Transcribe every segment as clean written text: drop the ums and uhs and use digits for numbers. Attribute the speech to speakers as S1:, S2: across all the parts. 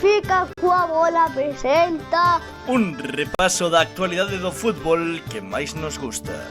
S1: Fica coa bola presenta
S2: un repaso da actualidade do fútbol que máis nos gusta.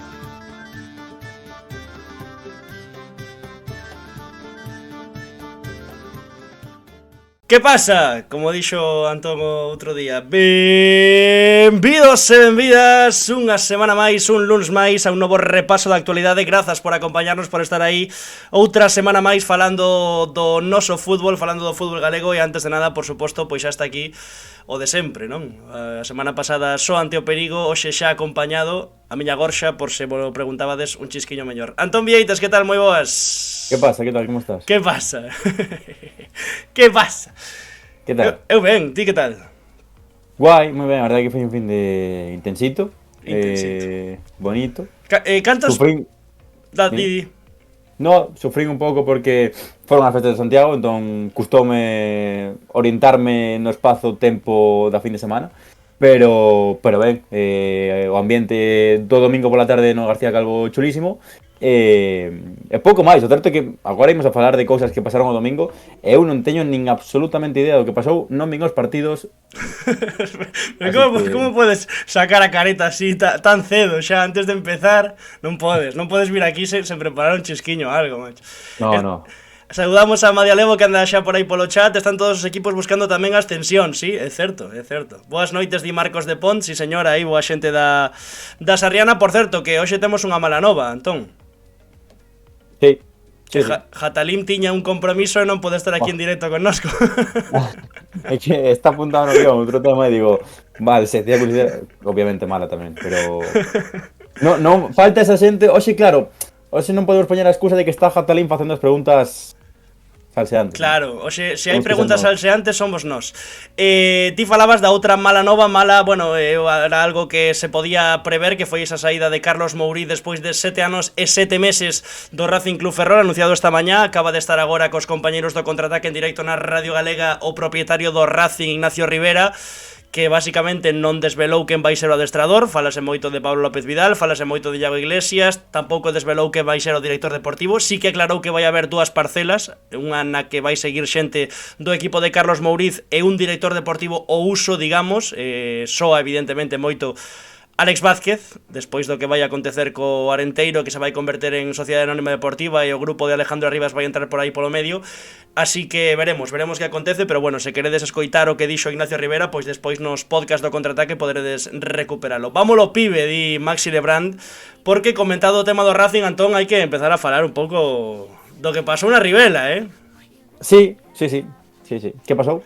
S2: Que pasa? Como dixo Antón outro día, benvidos e benvidas unha semana máis, un luns máis a un novo repaso da actualidade. Grazas por acompañarnos, por estar aí outra semana máis falando do noso fútbol, falando do fútbol galego. E antes de nada, por suposto, pois xa está aquí o de sempre, non? A semana pasada só ante o perigo, hoxe xa acompañado a miña gorxa, por se vos preguntabades, un chisquiño mellor. Antón Vieites, que tal? Moi boas.
S3: Que pasa? Que tal? Como estás?
S2: Que pasa? Que pasa?
S3: Que tal?
S2: Eu ben, ti que tal?
S3: Guai, moi ben, a verdade que foi un fin de intensito. Bonito.
S2: Cantos...
S3: Sufrín...
S2: Di.
S3: No, sufrín un pouco porque foron as festas de Santiago, entón custoume orientarme no espazo-tempo da fin de semana. Pero ben, o ambiente do domingo pola tarde no García Calvo chulísimo. E pouco máis, o certo é que agora imos a falar de cousas que pasaron o domingo e eu non teño nin absolutamente idea do que pasou, non vin os partidos.
S2: Como podes sacar a careta así tan cedo xa antes de empezar? Non podes vir aquí sen preparar un chisquiño ou algo, macho.
S3: No.
S2: Saludamos a Madia Levo, que anda xa por aí polo chat. Están todos os equipos buscando tamén a ascensión, sí, é certo. Boas noites, di Marcos de Pont, si señora, aí boa xente da Sarriana. Por certo, que hoxe temos unha mala nova, Antón.
S3: Sí.
S2: Jatalim tiña un compromiso e non pode estar aquí en directo connosco.
S3: É que está apuntado no guión outro tema e digo, vale, se tía curiosidade, obviamente mala tamén, pero non falta esa xente. Hoxe, claro, hoxe non podemos poñer a excusa de que está Jatalim facendo as preguntas salseantes.
S2: Claro, oxe, se hai preguntas salseantes somos nós. Ti falabas da outra mala nova, bueno, era algo que se podía prever, que foi esa saída de Carlos Mourí despois de 7 anos e 7 meses do Racing Club Ferrol, anunciado esta mañá. Acaba de estar agora cos compañeiros do Contraataque en directo na Radio Galega o propietario do Racing, Ignacio Rivera, que basicamente non desvelou quen vai ser o adestrador. Falase moito de Pablo López Vidal, falase moito de Iago Iglesias, tampouco desvelou que vai ser o director deportivo. Sí que aclarou que vai haber dúas parcelas, unha na que vai seguir xente do equipo de Carlos Mouriz e un director deportivo ao uso, digamos. Soa evidentemente moito Alex Vázquez, despois do que vai acontecer co Arenteiro, que se vai converter en Sociedade Anónima Deportiva, e o grupo de Alejandro Arribas vai entrar por aí polo medio. Así que veremos que acontece, pero bueno, se queredes escoitar o que dixo Ignacio Rivera, pois despois nos podcast do Contraataque poderedes recuperalo. Vámolo, pibe, di Maxi Lebrand, porque comentado o tema do Racing, Antón, hai que empezar a falar un pouco do que pasou na Ribela,
S3: Sí. Que pasou?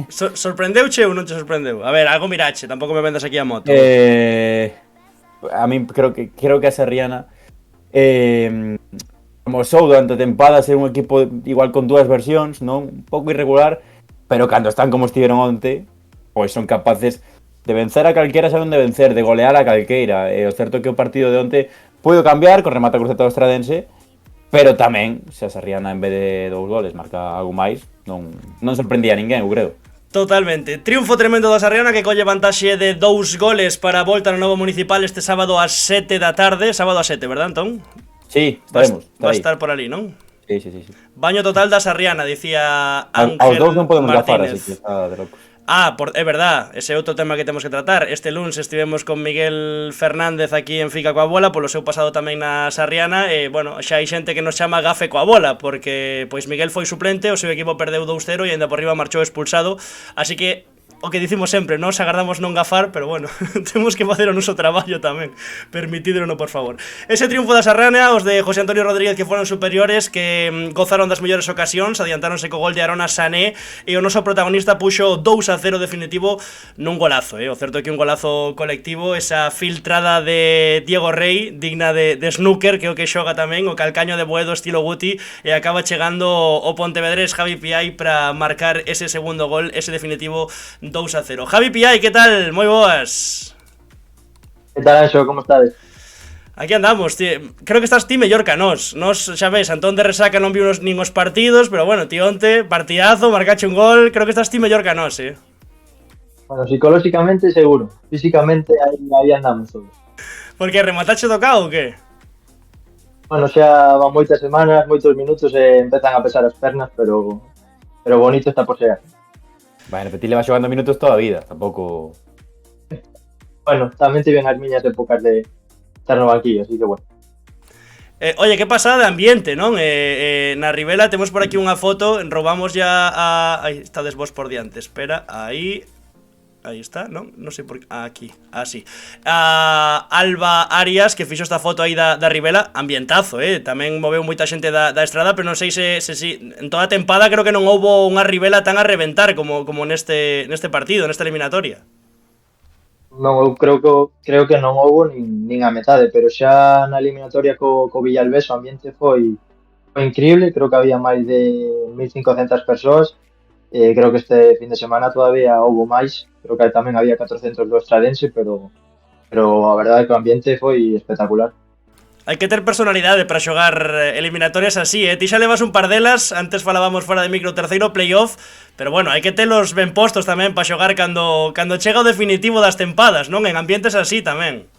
S2: Sorprendeuche ou non te sorprendeu? A ver, algo mirache, tampouco me vendas aquí a moto.
S3: A mí creo que a Sarriana como sou durante a tempada ser un equipo igual con dúas versións, non? Un pouco irregular, pero cando están como estiveron onte, pois son capaces de vencer a calquera, saben de vencer, de golear a calqueira. E o certo é que o partido de onte puido cambiar con remate crucetado estradense, pero tamén, se a Sarriana en vez de 2 goles marca algo máis, non sorprendía a ninguén, eu creo.
S2: Totalmente. Triunfo tremendo da Sarriana, que colle vantaxe de 2 goles para a volta no novo municipal este sábado ás 7 da tarde. Sábado ás 7, verdad, Antón?
S3: Sí, estaremos.
S2: Va a estar por ali, non?
S3: Sí.
S2: Baño total da Sarriana, dicía Ángel
S3: Aos dous non podemos gafar,
S2: Martínez.
S3: así que está de locos.
S2: É verdad, ese é outro tema que temos que tratar. Este luns estivemos con Miguel Fernández aquí en Fica coa bola, polo seu pasado tamén na Sarriana, e, bueno, xa hai xente que nos chama gafe coa bola, porque, pois, Miguel foi suplente, o seu equipo perdeu 2-0 e ainda por riba marchou expulsado, así que o que dicimos sempre, nos agardamos non gafar, pero bueno, temos que facer o noso traballo tamén. Permitídrono, por favor. Ese triunfo da Sarriana, os de José Antonio Rodríguez, que foron superiores, que gozaron das mellores ocasións, adiantáronse co gol de Arona Sané, e o noso protagonista puxo 2-0 definitivo nun golazo, O certo é que un golazo colectivo, esa filtrada de Diego Rey, digna de snooker, que é o que xoga tamén, o calcaño de Boedo estilo Guti, e acaba chegando o Pontevedrés Javi Piai para marcar ese segundo gol, ese definitivo 2-0. Javi Piai, que tal? Moi boas.
S4: Que tal, Anxo? Como estades?
S2: Aquí andamos, tío. Creo que estás ti mellor que nós. Nos, xa ves, Antón de Resaca non viu nin os partidos, pero bueno, tío, onte, partidazo, marcache un gol. Creo que estás ti mellor que nós,
S4: Bueno, psicolóxicamente seguro. Físicamente aí andamos todos.
S2: Porque rematache tocado ou que?
S4: Bueno, xa van moitas semanas, moitos minutos e empezan a pesar as pernas, pero bonito está por chegar.
S3: Bueno, Petit le va xogando minutos toda a vida, tampouco...
S4: Bueno, tamén tiven as miñas épocas de estar no banquillo, así que bueno.
S2: Oye, que pasada de ambiente, non? Na Ribela temos por aquí unha foto, robamos ya a... Aí, estades vos por diante, espera, aí está, non? Non sei por... aquí, así. A Alba Arias, que fixo esta foto aí da Ribela, ambientazo, tamén moveu moita xente da estrada, pero non sei se en toda a tempada creo que non houbo unha Ribela tan a reventar como neste partido, nesta eliminatoria.
S4: Non, eu creo que non houbo nin a metade, pero xa na eliminatoria co Villalbés o ambiente foi increíble, creo que había máis de 1500 persoas. Creo que este fin de semana todavía houbo máis, creo que tamén había 400 do Estradense, pero a verdade é que o ambiente foi espectacular.
S2: Hai que ter personalidade para xogar eliminatorias así, Ti xa levas un par delas, antes falábamos fora de micro terceiro playoff, pero bueno, hai que telos ben postos tamén para xogar cando chega o definitivo das tempadas, non? En ambientes así tamén.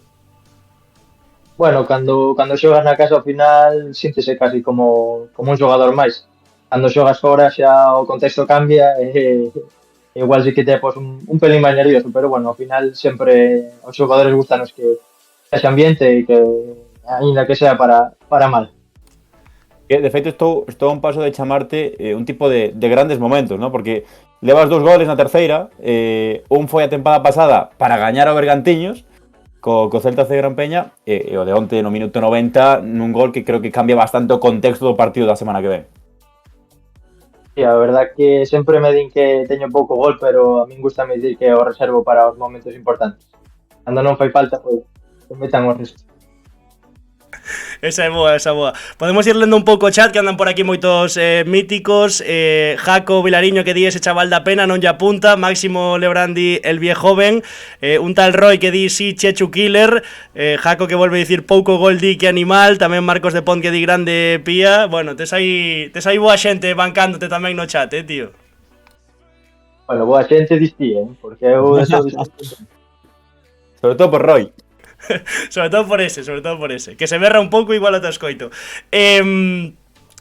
S4: Bueno, cando xogas na casa ao final síntese casi como un xogador máis. Cando xogas fora xa o contexto cambia igual sí que te pos un pelín máis nervioso, pero bueno, ao final sempre os xogadores gustanos que ese ambiente e que aínda que sea para mal.
S3: De feito, estou a un paso de chamarte un tipo de grandes momentos, ¿no? Porque levas 2 goles na terceira, un foi a tempada pasada para gañar ao Bergantiños, co Celta C Gran Peña, e o de onte no minuto 90 nun gol que creo que cambia bastante o contexto do partido da semana que ven.
S4: Sí, a verdad que sempre me din que teño pouco gol, pero a min gusta me dir que o reservo para os momentos importantes. Cando non fai falta, pois metan o resto.
S2: Esa é boa, esa boa. Podemos ir lendo un pouco o chat, que andan por aquí moitos míticos. Jaco Vilariño que di ese chaval da pena, non lle apunta. Máximo Lebrandi, el viejoven. Un tal Roy que di sí, Chechu Killer. Jaco que volve a dicir pouco gol di, que animal. Tamén Marcos de Pont que di grande pía. Bueno, tes aí boa xente bancándote tamén no chat, tío.
S4: Bueno, boa xente distí, porque eu
S3: Sobre todo por Roy.
S2: sobre todo por ese, que se berra un pouco igual a te escoito.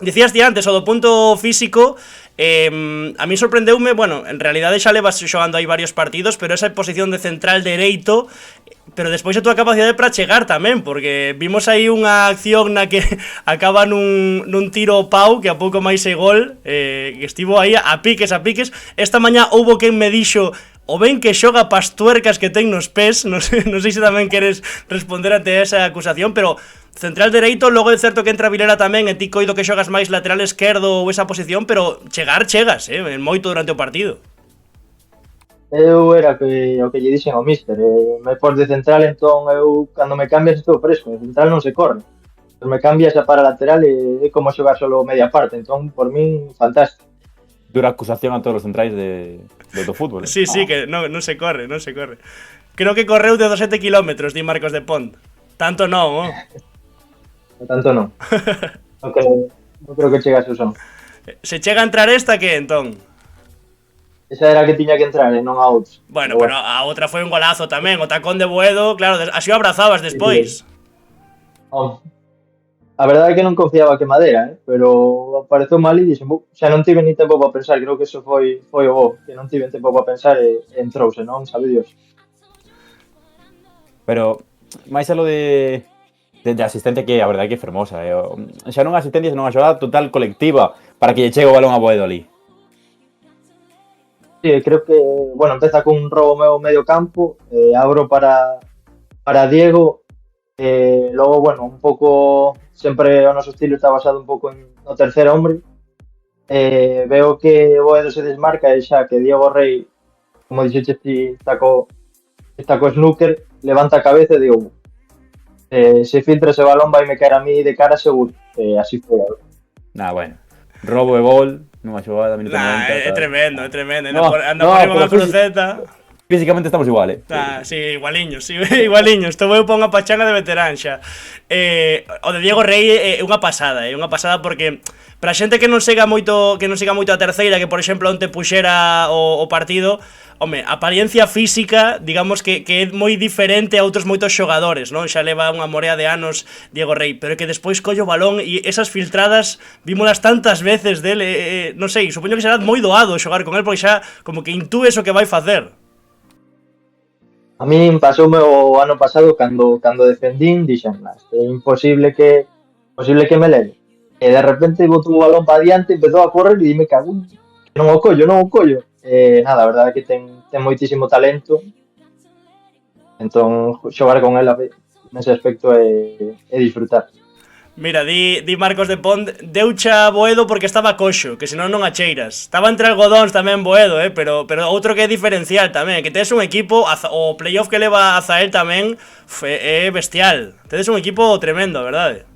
S2: Dicías ti antes, o do punto físico, a mí sorprendeume, bueno, en realidade xa levas xogando aí varios partidos, pero esa posición de central dereito, pero despois a túa capacidade para chegar tamén, porque vimos aí unha acción na que acaba nun tiro ao pau, que a pouco máis é gol, que estivo aí a piques. Esta mañá houbo quen me dixo o ben que xoga pas tuercas que ten nos pés, non sei se tamén queres responder ante esa acusación, pero central dereito, logo é certo que entra Vilera tamén, e ti coido que xogas máis lateral esquerdo ou esa posición, pero chegas, moito durante o partido.
S4: Eu era o que lle dixen ao míster, me pos de central, entón eu cando me cambias estou fresco, de central non se corre. Entón me cambias a para lateral e é como xogar solo media parte, entón por min fantástico.
S3: Dura acusación a todos os centrais do fútbol.
S2: Sí, que non se corre. Creo que correu de 17 kilómetros, di Marcos de Pont. Tanto non,
S4: Tanto non. Non creo que chegase o son.
S2: Se chega a entrar esta, que entón?
S4: Esa era a que tiña que entrar, non a outros.
S2: Bueno, pero a outra foi un golazo tamén, o tacón de Boedo, claro, así o abrazabas despois.
S4: A verdade é que non confiaba que Madera, pero apareceu mal e dixen, xa non tive ni tempo para pensar, creo que eso foi o bo, que non tive tempo para pensar e entrouse, non? Sabe Dios.
S3: Pero, máis a lo de asistencia, que a verdade é que é fermosa, xa non asistencia, senón a xogada total colectiva para que lle chegue o balón a Boedo ali.
S4: Sí, creo que, bueno, empeza con un robo meu medio campo, abro para Diego, logo, bueno, un pouco, sempre o noso estilo está basado un pouco no tercer hombre, veo que Boedo se desmarca e xa que Diego Rey, como dixeches ti, está co snooker, levanta a cabeza e digo, se filtra ese balón vai me caer a mí de cara seguro, así foi.
S3: Bueno, robo e gol nunha xogada minuto 90.
S2: É tremendo, anda por riba unha cruceta.
S3: físicamente estamos igual,
S2: Sí, igualiños, igualiños. Estou eu pa unha pachanga de veterán xa. O de Diego Rey é unha pasada porque para xente que non siga moito a terceira, que por exemplo onte puxera o partido, home, a apariencia física, digamos que é moi diferente a outros moitos xogadores, non? Xa leva unha morea de anos Diego Rey, pero que despois colle o balón e esas filtradas vímolas tantas veces dele, non sei, supoño que será moi doado xogar con el porque xa como que intúes o que vai facer.
S4: A mí pasoume o ano pasado cando defendín, dixen, é imposible que me leve. E de repente botou o balón para diante, empezou a correr e dime cago, non o collo. Nada, a verdade é que ten moitísimo talento. Entón, xogar con ela nese aspecto é disfrutar.
S2: Mira, di Marcos de Pont, deucha Boedo porque estaba coxo, que senón non a cheiras. Estaba entre algodóns tamén Boedo, pero outro que é diferencial tamén, que tedes un equipo, o playoff que leva a Zael tamén é bestial. Tedes un equipo tremendo, a verdade.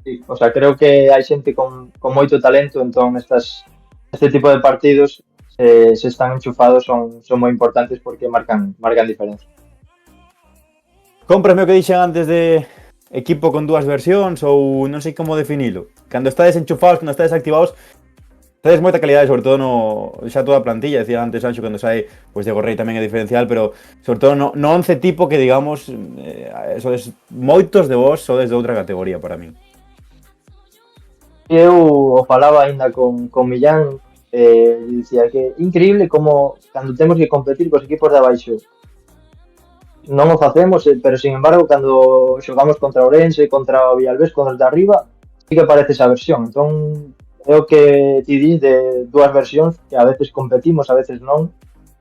S4: Sí, o sea, creo que hai xente con moito talento, entón este tipo de partidos, se están enchufados, son moi importantes porque marcan diferencia.
S3: Cómprame o que dixen antes de equipo con dúas versións ou non sei como definilo. Cando estades enchufados, cando estades activados, tedes moita calidade, sobre todo xa toda a plantilla, decía antes Sancho, cando sai, pois Diego Rey tamén é diferencial, pero sobre todo no 11 tipo que digamos, sodes moitos de vos sodes de outra categoría para min.
S4: Eu o falaba aínda con Millán, dicía que é increíble como cando temos que competir cos equipos de abaixo non o facemos, pero sin embargo cando xogamos contra Ourense, contra o Villalbés, contra os de arriba, sí que parece esa versión. Entón, creo que ti dis de dúas versións, que a veces competimos, a veces non,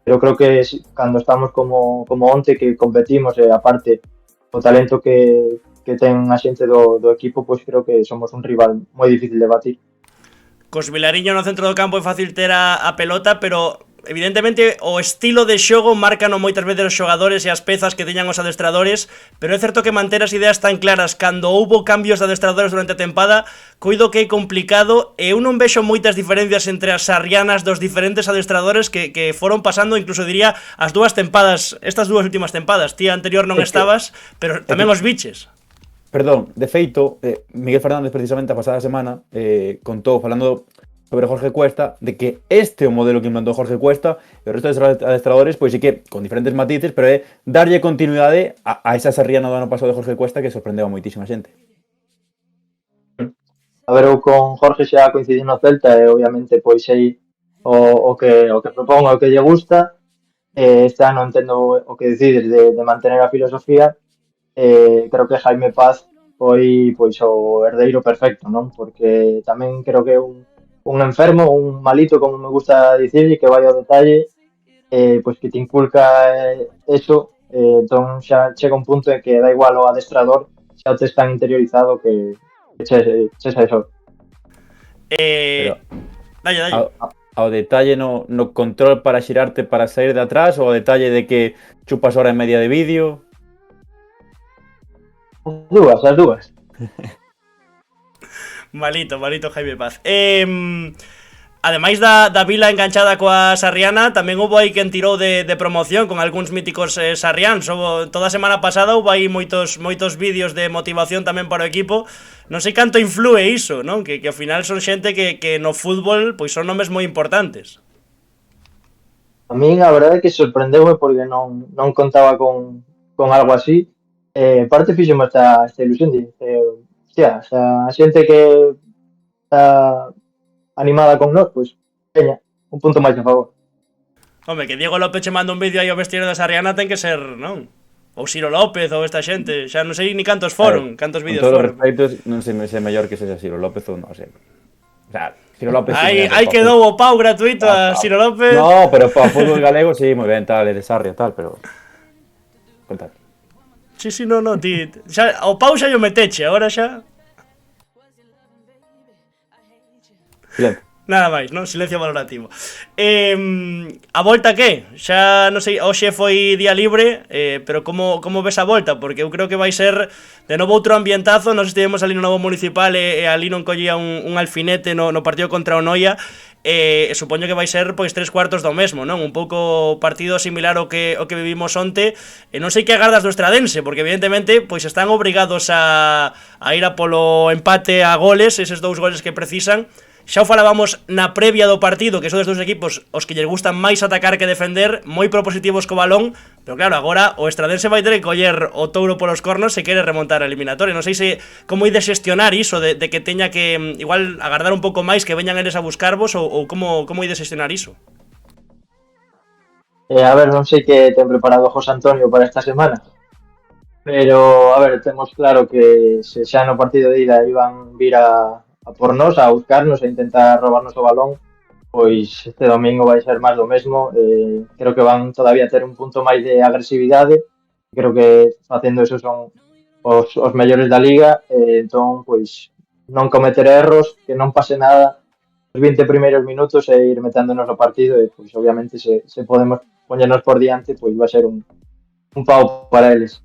S4: pero creo que cando estamos como onte que competimos, e aparte o talento que ten a xente do equipo, pois creo que somos un rival moi difícil de batir.
S2: Cos Vilariño no centro do campo é fácil ter a pelota, pero evidentemente o estilo de xogo marcano moitas veces os xogadores e as pezas que teñan os adestradores, pero é certo que manter as ideas tan claras cando houbo cambios de adestradores durante a tempada, coido que é complicado e eu non vexo moitas diferencias entre as sarrianas dos diferentes adestradores que foron pasando, incluso diría, as dúas tempadas, estas dúas últimas tempadas. Ti anterior non estabas, pero tamén os biches.
S3: Perdón, de feito, Miguel Fernández precisamente a pasada semana contou, falando sobre Jorge Cuesta, de que este é o modelo que implantou Jorge Cuesta e o resto de adestradores, pois sí que con diferentes matices, pero é darlle continuidade a esa sarriana do ano pasado de Jorge Cuesta que sorprendeu a moitísima xente.
S4: A ver, eu con Jorge xa coincidí no Celta e obviamente pois aí o que propongo, o que lle gusta. Este ano entendo o que decides de mantener a filosofía. Creo que Jaime Paz foi pois o herdeiro perfecto, non? Porque tamén creo que é un enfermo, un malito, como me gusta dicirlle, que vai ao detalle, pois que te inculca eso, entón xa chega un punto en que da igual o adestrador, xa o tes tan interiorizado que chexa eso.
S2: Dalle.
S3: Ao detalle no control para xirarte para sair de atrás, ou ao detalle de que chupas hora e media de vídeo?
S4: As dúas.
S2: Malito Jaime Paz. Ademais da vila enganchada coa sarriana, tamén houve aí quen tirou de promoción con algúns míticos sarriáns. Toda a semana pasada houve aí moitos vídeos de motivación tamén para o equipo. Non sei canto influe iso, non? Que ao final son xente que no fútbol pois son nomes moi importantes.
S4: A min a verdade é que sorprendeume porque non contaba con algo así. Parte fixome esta ilusión de hostia, a xente que está animada con nós, pois veña, un punto máis a favor.
S2: Home, que Diego López che manda un vídeo aí ao vestido da Sarriana ten que ser, non? Ou Ciro López ou esta xente, xa non sei ni cantos foron, cantos vídeos foron.
S3: Con todos os respectos, non sei se mellor que sexa Ciro López ou non sei. O sea, Ciro López...
S2: Aí quedou o pau gratuito a Ciro López.
S3: No, pero para o fútbol galego sí, moi ben, tal, é de Sarria, tal, pero... Contad.
S2: Sí, no, ti... Xa, o pau xa yo meteche, agora xa...
S3: Silencio.
S2: Nada máis, non? Silencio valorativo. A volta que? Xa, non sei, hoxe foi día libre, pero como ves a volta? Porque eu creo que vai ser de novo outro ambientazo. Nos estivemos ali no novo municipal e ali non collía un alfinete no partido contra o Noia. e supoño que vai ser pois 3/4 do mesmo, non? Un pouco partido similar ao que vivimos onte, e non sei que agardas do Estradense, porque evidentemente pois están obrigados a ir a polo empate a goles, eses 2 goles que precisan. Xa o falábamos na previa do partido, que son dos equipos os que lles gustan máis atacar que defender, moi propositivos co balón, pero claro, agora o Estradense vai ter que coller o touro polos cornos se quere remontar a eliminatoria. Non sei se como ides xestionar iso de que teña que igual agardar un pouco máis que veñan eles a buscarvos ou como ides xestionar iso.
S4: A ver, non sei que ten preparado José Antonio para esta semana, pero a ver, temos claro que se xa no partido de ida iban vir a por nós, a buscarnos, a intentar robarnos o balón, pois este domingo vai ser máis do mesmo. Creo que van todavía ter un punto máis de agresividade, creo que facendo eso son os mellores da liga, entón, pois, non cometer erros, que non pase nada os 20 primeiros minutos e ir meténdonos no partido, e pois obviamente se podemos poñernos por diante, pois vai ser un pau para eles.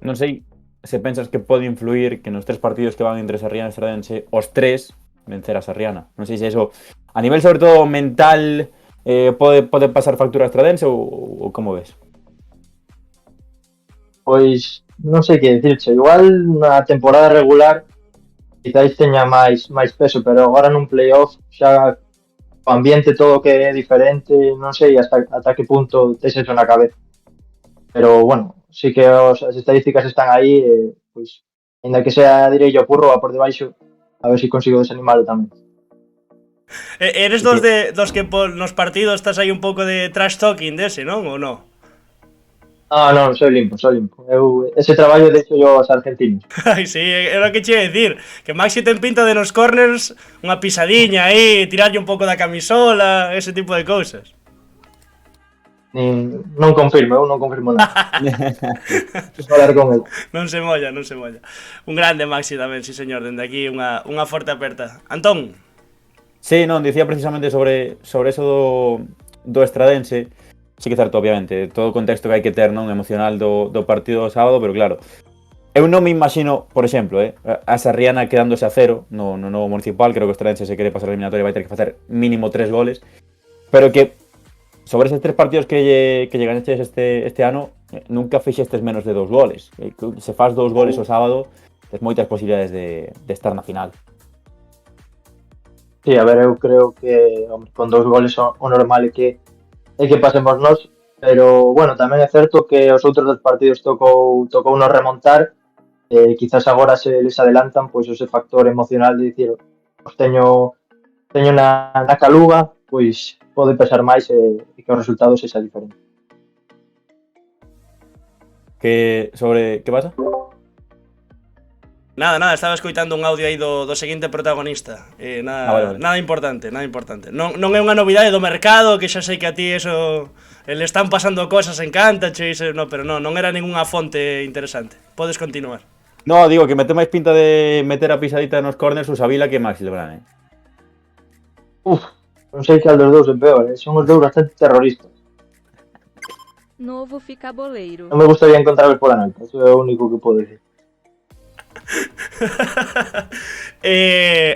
S3: Non sei se pensas que pode influir que nos 3 partidos que van entre Sarriana e Estradense, os 3 vencer a Sarriana. Non sei se eso, a nivel sobre todo mental, pode pasar factura a Estradense ou como ves?
S4: Pois non sei que dicirche, igual na temporada regular quizáis teña máis peso, pero agora nun playoff xa o ambiente todo que é diferente, non sei ata que punto tes eso na cabeza. Pero bueno, sí que as estadísticas están aí, pois, ainda que sea direito o purro a por debaixo, a ver se consigo desanimalo tamén.
S2: Eres dos que nos partidos estás aí un pouco de trash talking dese, non? Ou non?
S4: Non, soy limpo. Ese traballo de hecho yo aos argentinos.
S2: Ai, sí, era o que che ia dicir, que Maxi ten pinta de nos corners unha pisadiña aí, tirarlle un pouco da camisola, ese tipo de cousas.
S4: Non confirmo nada. Falar con el.
S2: Non se molla. Un grande Maxi tamén, sí señor, dende aquí unha forte aperta. Antón.
S3: Sí, non, dicía precisamente sobre eso do Estradense. Sí que é certo, obviamente, todo o contexto que hai que ter, non, emocional do partido do sábado, pero claro, eu non me imagino, por exemplo, a Sarriana quedándose a 0 no novo municipal. Creo que o Estradense se quere pasar a eliminatoria vai ter que facer mínimo 3 goles, pero que sobre eses 3 partidos que llegan este ano, nunca fixestes menos de 2 goles. Se faz 2 goles o sábado, tes moitas posibilidades de estar na final.
S4: Sí, a ver, eu creo que con 2 goles o normal é que pasemos nós, pero bueno, tamén é certo que os outros 2 partidos tocou nos remontar, quizás agora se les adelantan, pois ese factor emocional de dicir, os teño na caluga, pois pode pesar máis e que os resultados sexa diferente.
S3: Que pasa?
S2: Nada, estaba escoitando un audio aí do seguinte protagonista. Vale. Nada importante. Non é unha novidade do mercado, que xa sei que a ti eso le están pasando cosas, encántache, no, pero non era ningunha fonte interesante. Podes continuar.
S3: No, digo que mete máis pinta de meter a pisadita nos corners o Savila que Maxi Lebrán,
S4: Non sei que al dos dous é peor, son os dous bastante terroristas.
S5: Novo ficaboleiro.
S4: Non me gustaría encontrarlos pola noite, eso é o único que podo dicir.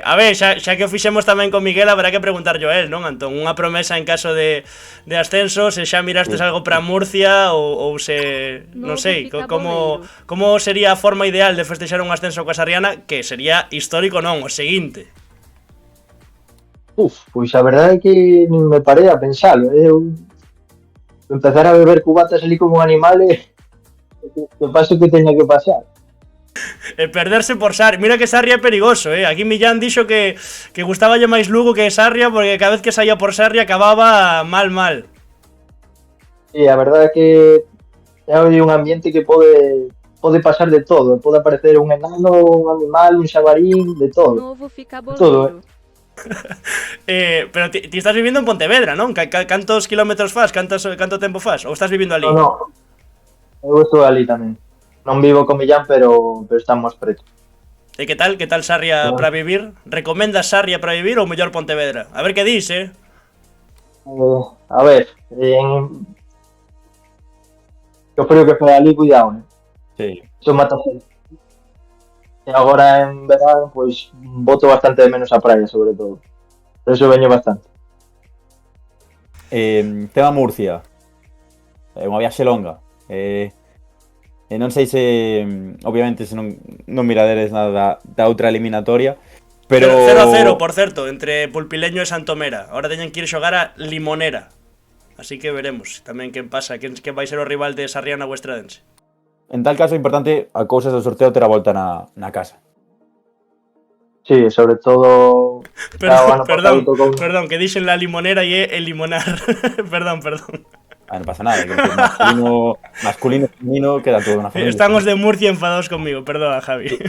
S2: A ver, xa que o fixemos tamén con Miguel, habrá que preguntarlle a él, non, Antón? Unha promesa en caso de ascenso, se xa mirastes algo para Murcia ou se, non sei, como sería a forma ideal de festexar un ascenso coa Sarriana, que sería histórico, non, o seguinte.
S4: Pois a verdade é que nin me parei a pensalo. Eu empezar a beber cubatas ali como un animal e que pase o que teña que pasar.
S2: Perderse por Sarria. Mira que Sarria é perigoso, Aquí Millán dixo que gustaballe máis Lugo que Sarria, porque cada vez que saía por Sarria acababa mal.
S4: Sí, a verdade é que é un ambiente que pode pasar de todo. Pode aparecer un enano, un animal, un xabarín, de todo.
S5: Novo ficaboleiro.
S4: Todo,
S2: Pero ti estás vivindo en Pontevedra, non? Cantos kilómetros faz? Canto tempo faz? Ou estás vivindo ali?
S4: No. Eu estou ali tamén. Non vivo con Millán, pero estamos preto.
S2: E que tal Sarria para vivir? Recomendas Sarria para vivir ou mellor Pontevedra? A ver que dis,
S4: A ver, eu creo que foi ali, cuidado,
S3: Sí.
S4: Eso mata gente. E agora en verán, pois, boto bastante de menos a praia, sobre todo. Por eso veño bastante.
S3: Tema Murcia. Unha viaxe longa. Non sei se, obviamente, se non miraderes nada da outra eliminatoria, pero
S2: 0-0, por certo, entre Pulpileño e Santomera. Ahora teñen que ir xogar a Limonera. Así que veremos tamén quen pasa, quen vai ser o rival de Sarriana ou Estradense.
S3: En tal caso, é importante a cousas do sorteo ter a volta na casa.
S4: Sí, sobre todo...
S2: Perdón, que dixen la Limonera e é el limonar. perdón.
S3: Non pasa nada, que masculino e femenino queda todo na familia.
S2: Están os de Murcia enfadados conmigo, perdón, Javi.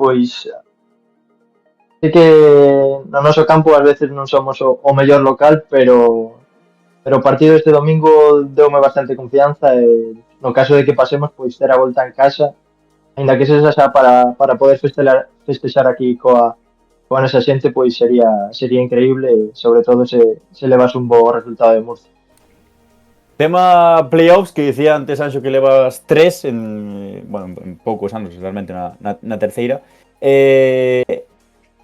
S4: Pois sei que no noso campo ás veces non somos o mellor local, pero o partido este domingo deume bastante confianza e no caso de que pasemos, pois ter a volta en casa, aínda que sexa xa para poder festexar aquí coa nosa xente, pois sería increíble e sobre todo se levas un bo resultado de Murcia.
S3: Tema playoffs, que dicía antes Anxo que levas 3 en poucos anos, realmente na terceira.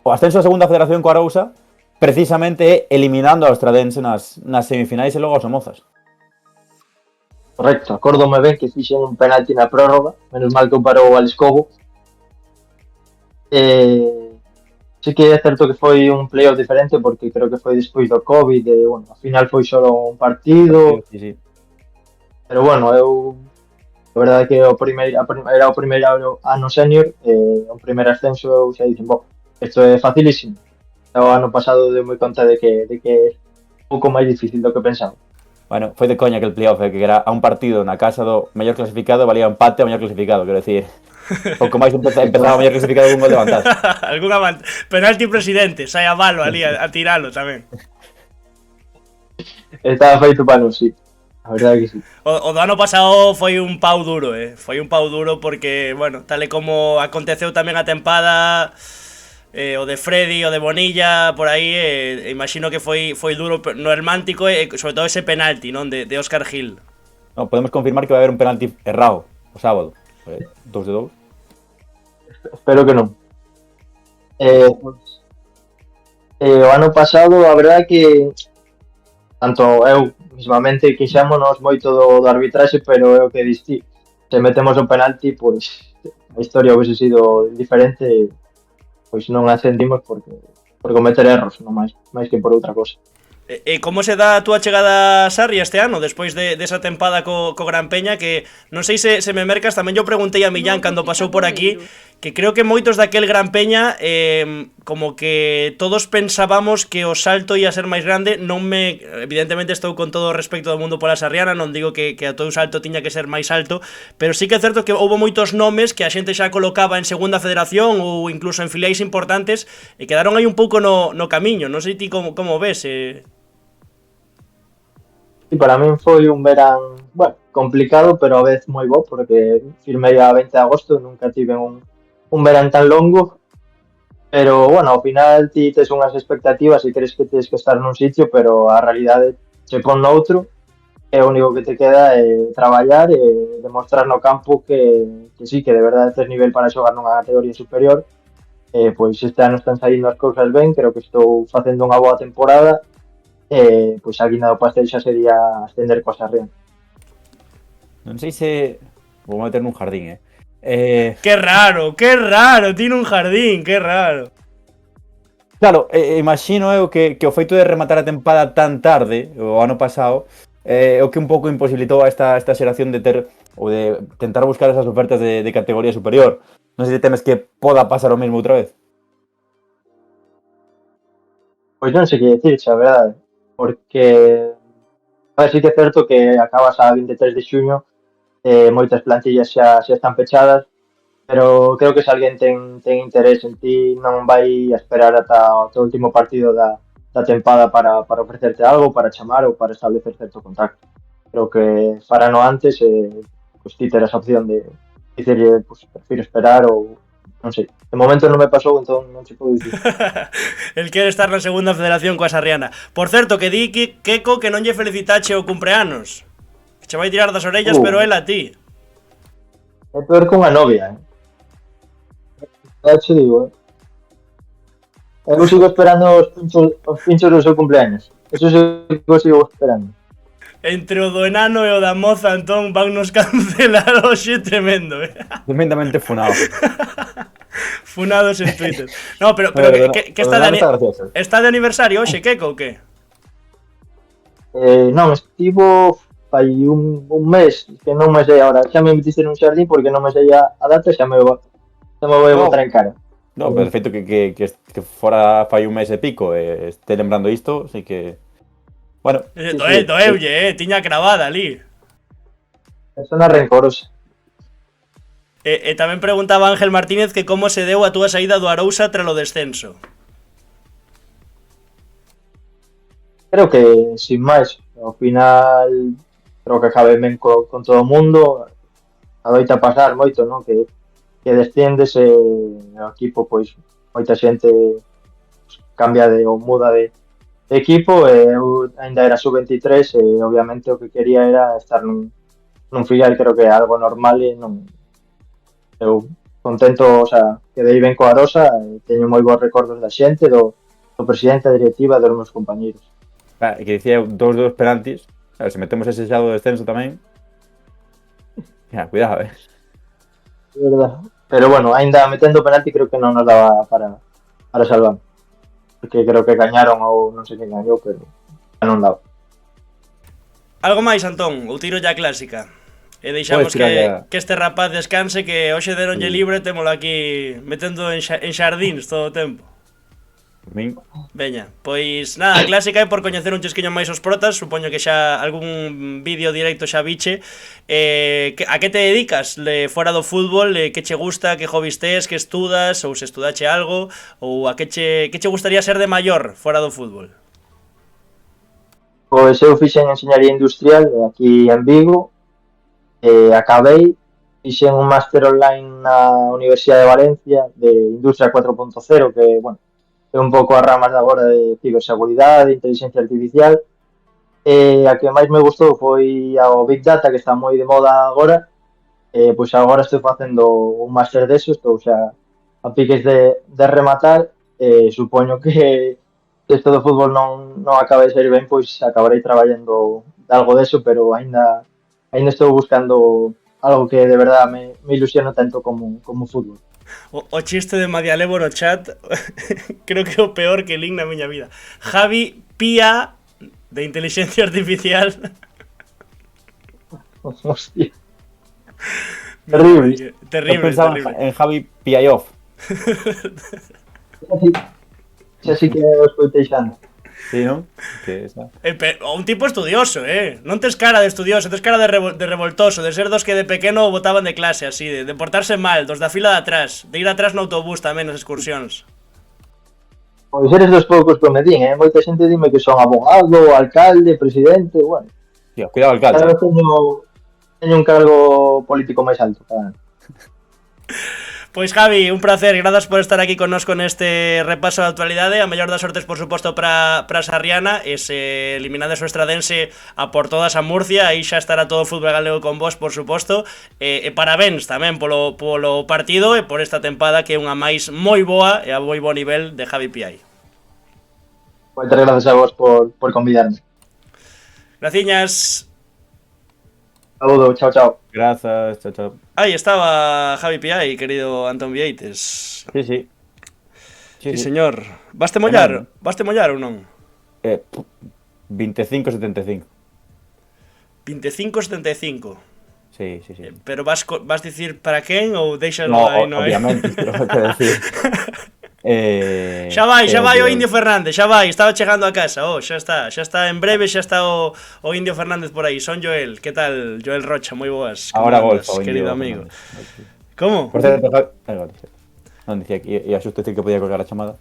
S3: O ascenso a segunda federación co Arousa precisamente é eliminando ao Estradense nas semifinais e logo aos Somozas.
S4: Correcto, acórdome ben que fixen un penalti na prórroga, menos mal que o parou o Alex Cobo. Sí que é certo que foi un playoff diferente porque creo que foi despois do COVID e, bueno, ao final foi só un partido.
S3: Sí.
S4: Pero, bueno, a verdade é que era o primeiro ano senior e o primeiro ascenso eu xa dixen, isto é facilísimo. O ano pasado deu moi conta de que é un pouco máis difícil do que pensaba.
S3: Bueno, foi de coña aquel playoff, que era a un partido na casa do mellor clasificado, valía empate ao mellor clasificado, quero decir. Pouco máis empezaba o mellor clasificado con gol de vantaxe.
S2: Penalti presidente, sai a balo ali a tiralo tamén.
S4: Estaba feito para non, sí. A verdade que sí.
S2: O do ano pasado foi un pau duro, Foi un pau duro porque, bueno, tal e como aconteceu tamén a tempada, o de Freddy, o de Bonilla, por aí, imagino que foi duro no Hermántico e sobre todo ese penalti, non, de Óscar Gil.
S3: No, podemos confirmar que vai haber un penalti errado o sábado. 2 de 2.
S4: Espero que non. O ano pasado, a verdade que tanto eu mismamente quixámonos moito do arbitraxe, pero é o que distí. Se metemos o penalti, pois a historia houvese sido diferente, pois non ascendimos por cometer erros, non máis que por outra cosa.
S2: E como se dá a túa chegada a Sarria este ano, despois desa tempada co Gran Peña, que non sei se me mercas, tamén yo preguntei a Millán cando pasou por aquí, que creo que moitos daquel Gran Peña, como que todos pensábamos que o salto ia ser máis grande. Evidentemente estou con todo o respecto do mundo pola sarriana, non digo que o teu salto tiña que ser máis alto, pero sí que é certo que houve moitos nomes que a xente xa colocaba en segunda federación ou incluso en filiais importantes e quedaron aí un pouco no camiño. Non sei ti como ves,
S4: Sí, para min foi un verán, complicado, pero a vez moi bo, porque firmei a 20 de agosto, nunca tive un verán tan longo, pero, ao final ti tes unhas expectativas e crees que tens que estar nun sitio, pero a realidade se pon noutro, e o único que te queda é traballar e demostrar no campo que sí, que de verdade tes nivel para xogar nunha categoría superior. Pois este ano están saindo as cousas ben, creo que estou facendo unha boa temporada, pois a guinda do pastel xa sería ascender coa Sarrián.
S3: Non sei se vou meter nun jardín,
S2: ¡Qué raro! Tiene un jardín, qué raro.
S3: Claro, imagino eu que o feito de rematar a tempada tan tarde, o ano pasado, o que un pouco imposibilitou a esta xeración de ter ou de tentar buscar esas ofertas de categoría superior. Non sei se temes que poda pasar o mesmo outra vez.
S4: Pois non sei que dicir, xa, verdade, porque a ver, sí que é certo que acabas a 23 de xuño, moitas plantillas xa están pechadas, pero creo que se alguén ten interés en ti non vai a esperar ata o último partido da tempada para ofrecerte algo, para chamar ou para establecer certo contacto. Creo que farano antes pois ti terás a opción de dicirlle, pois prefiro esperar ou non sei. De momento non me pasou, entón non se pode dicir.
S2: El quere estar na segunda federación coa Sarriana. Por certo, que di Keko que non lle felicitache o cumpleanos. Que che vai tirar das orellas, pero él a ti.
S4: É peor que unha novia, Ya te digo, Eu sigo esperando os pinchos do seu cumpleaños. Eso sí que o sigo esperando.
S2: Entre o do enano e o da moza, Antón, van nos cancelar hoxe tremendo,
S3: Tremendamente funado.
S2: Funados en Twitter. No, pero que está
S3: gracioso.
S2: está de aniversario hoxe, Keko, ou que?
S4: Non, estivo fai un mes, que non me sei agora. Xa me metiste nun xardín porque non me sei a data e xa me vou botar en cara.
S3: No, pero de feito que fora fai un mes e pico e este lembrando isto, así que... Bueno,
S2: Doeulle, tiña cravada ali.
S4: Persona rencorosa.
S2: E tamén preguntaba Ángel Martínez que como se deu a túa saída do Arousa tras o descenso.
S4: Creo que, sin máis, ao final creo que acabei ben con todo o mundo. Adoita pasar moito, non? Que desciendes e o equipo, pois, moita xente cambia ou muda de equipo e eu ainda era sub-23 e obviamente o que quería era estar nun filial, creo que é algo normal e non... Eu contento, o sea, quedei ben coa Arosa e teño moi bons recordos da xente, do presidente, da directiva, dos meus compañeros.
S3: que dicía dos penaltis, claro, se metemos ese xa do descenso tamén... Ya, cuidado,
S4: É verdad. Pero bueno, ainda metendo penalti creo que non nos daba para salvar. Porque creo que gañaron ou non sei quen gañou, pero non daba.
S2: Algo máis, Antón? Ou tiro ya clásica? E deixamos que este rapaz descanse, que hoxe deronlle libre, témolo aquí metendo en xardíns todo o tempo.
S3: Min.
S2: Veña, pois nada, clásica é por coñecer un chesquiño máis os protas. Supoño que xa algún vídeo directo xa biche. A que te dedicas fora do fútbol? Que che gusta, que hobbies tes, que estudas, ou se estudache algo, ou a que che gustaría ser de maior fora do fútbol?
S4: Pois eu fixen enxeñaría industrial aquí en Vigo. Acabei, fixen un máster online na Universidade de Valencia de Industria 4.0, que, bueno, é un pouco as ramas de agora de ciberseguridade, inteligencia artificial. A que máis me gustou foi ao Big Data, que está moi de moda agora. Pois agora estou facendo un máster deso, estou xa a piques de rematar. Supoño que se isto do fútbol non acabe de ser ben, pois acabarei traballando de algo deso, pero ainda estou buscando algo que de verdad me ilusiona tanto como fútbol.
S2: O chiste de Madialevo no chat creo que é o peor que link na miña vida. Javi Pía de inteligencia artificial.
S4: Hostia. Terrible.
S2: Terrible.
S3: Pensaba en Javi Piayoff.
S4: Xa sí que o escoitei xa.
S3: Sí, non? Que esa...
S2: Un tipo estudioso, non tes cara de estudioso, tes cara de revoltoso, de ser dos que de pequeno botaban de clase, así, de portarse mal, dos da fila de atrás, de ir atrás no autobús tamén nas excursións.
S4: Pois eres dos poucos que me din, moita xente dime que son abogado, alcalde, presidente, bueno.
S3: Tío, cuidado, alcalde.
S4: Cada vez teño un cargo político máis alto, cada vez.
S2: Pois Javi, un placer, grazas por estar aquí connosco neste repaso da actualidade. A mellor das sortes, por suposto, para Sarriana. E se eliminades o Estradense a por todas a Murcia, aí xa estará todo o fútbol galego con vos, por suposto. E parabéns tamén polo partido e por esta tempada, que é unha máis moi boa e a moi bo nivel de Javi Piai.
S4: Moitas grazas a vos por convidarme.
S2: Graciñas.
S4: Saludo, chao, chao.
S3: Grazas, chao, chao.
S2: Aí estaba Javi Piai, querido Antón Vieites.
S3: Sí.
S2: Sí, señor. Vaste mollar? Vaste mollar ou non?
S3: 25-75.
S2: 25-75.
S3: Sí.
S2: Pero vas dicir para quen ou deixalo
S3: no,
S2: aí, non?
S3: Obviamente, creo que decir.
S2: Xa vai o Indio Fernández, xa vai, estaba chegando a casa, xa está en breve, xa está o Indio Fernández por aí. Son Joel, que tal? Joel Rocha, moi boas.
S3: Ahora golfo,
S2: querido amigo. Como?
S3: Por certo, non dicía que ia xusto decir que podía colgar a chamada.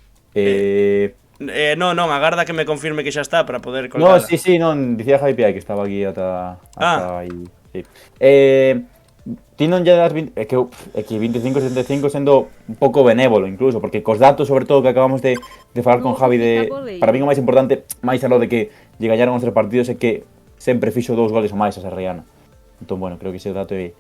S2: Non, agarda que me confirme que xa está para poder colgar.
S3: No, sí, non, dicía Javi Piai que estaba aquí ata aí. Sí. Ti non lle das 20, é que 25-75 sendo un pouco benévolo incluso, porque cos datos sobre todo que acabamos de falar con Javi para mí o máis importante, máis aló de que lle gañaron os 3 partidos, é que sempre fixo 2 goles ou máis a Sarriana. Entón, bueno, creo que ese dato é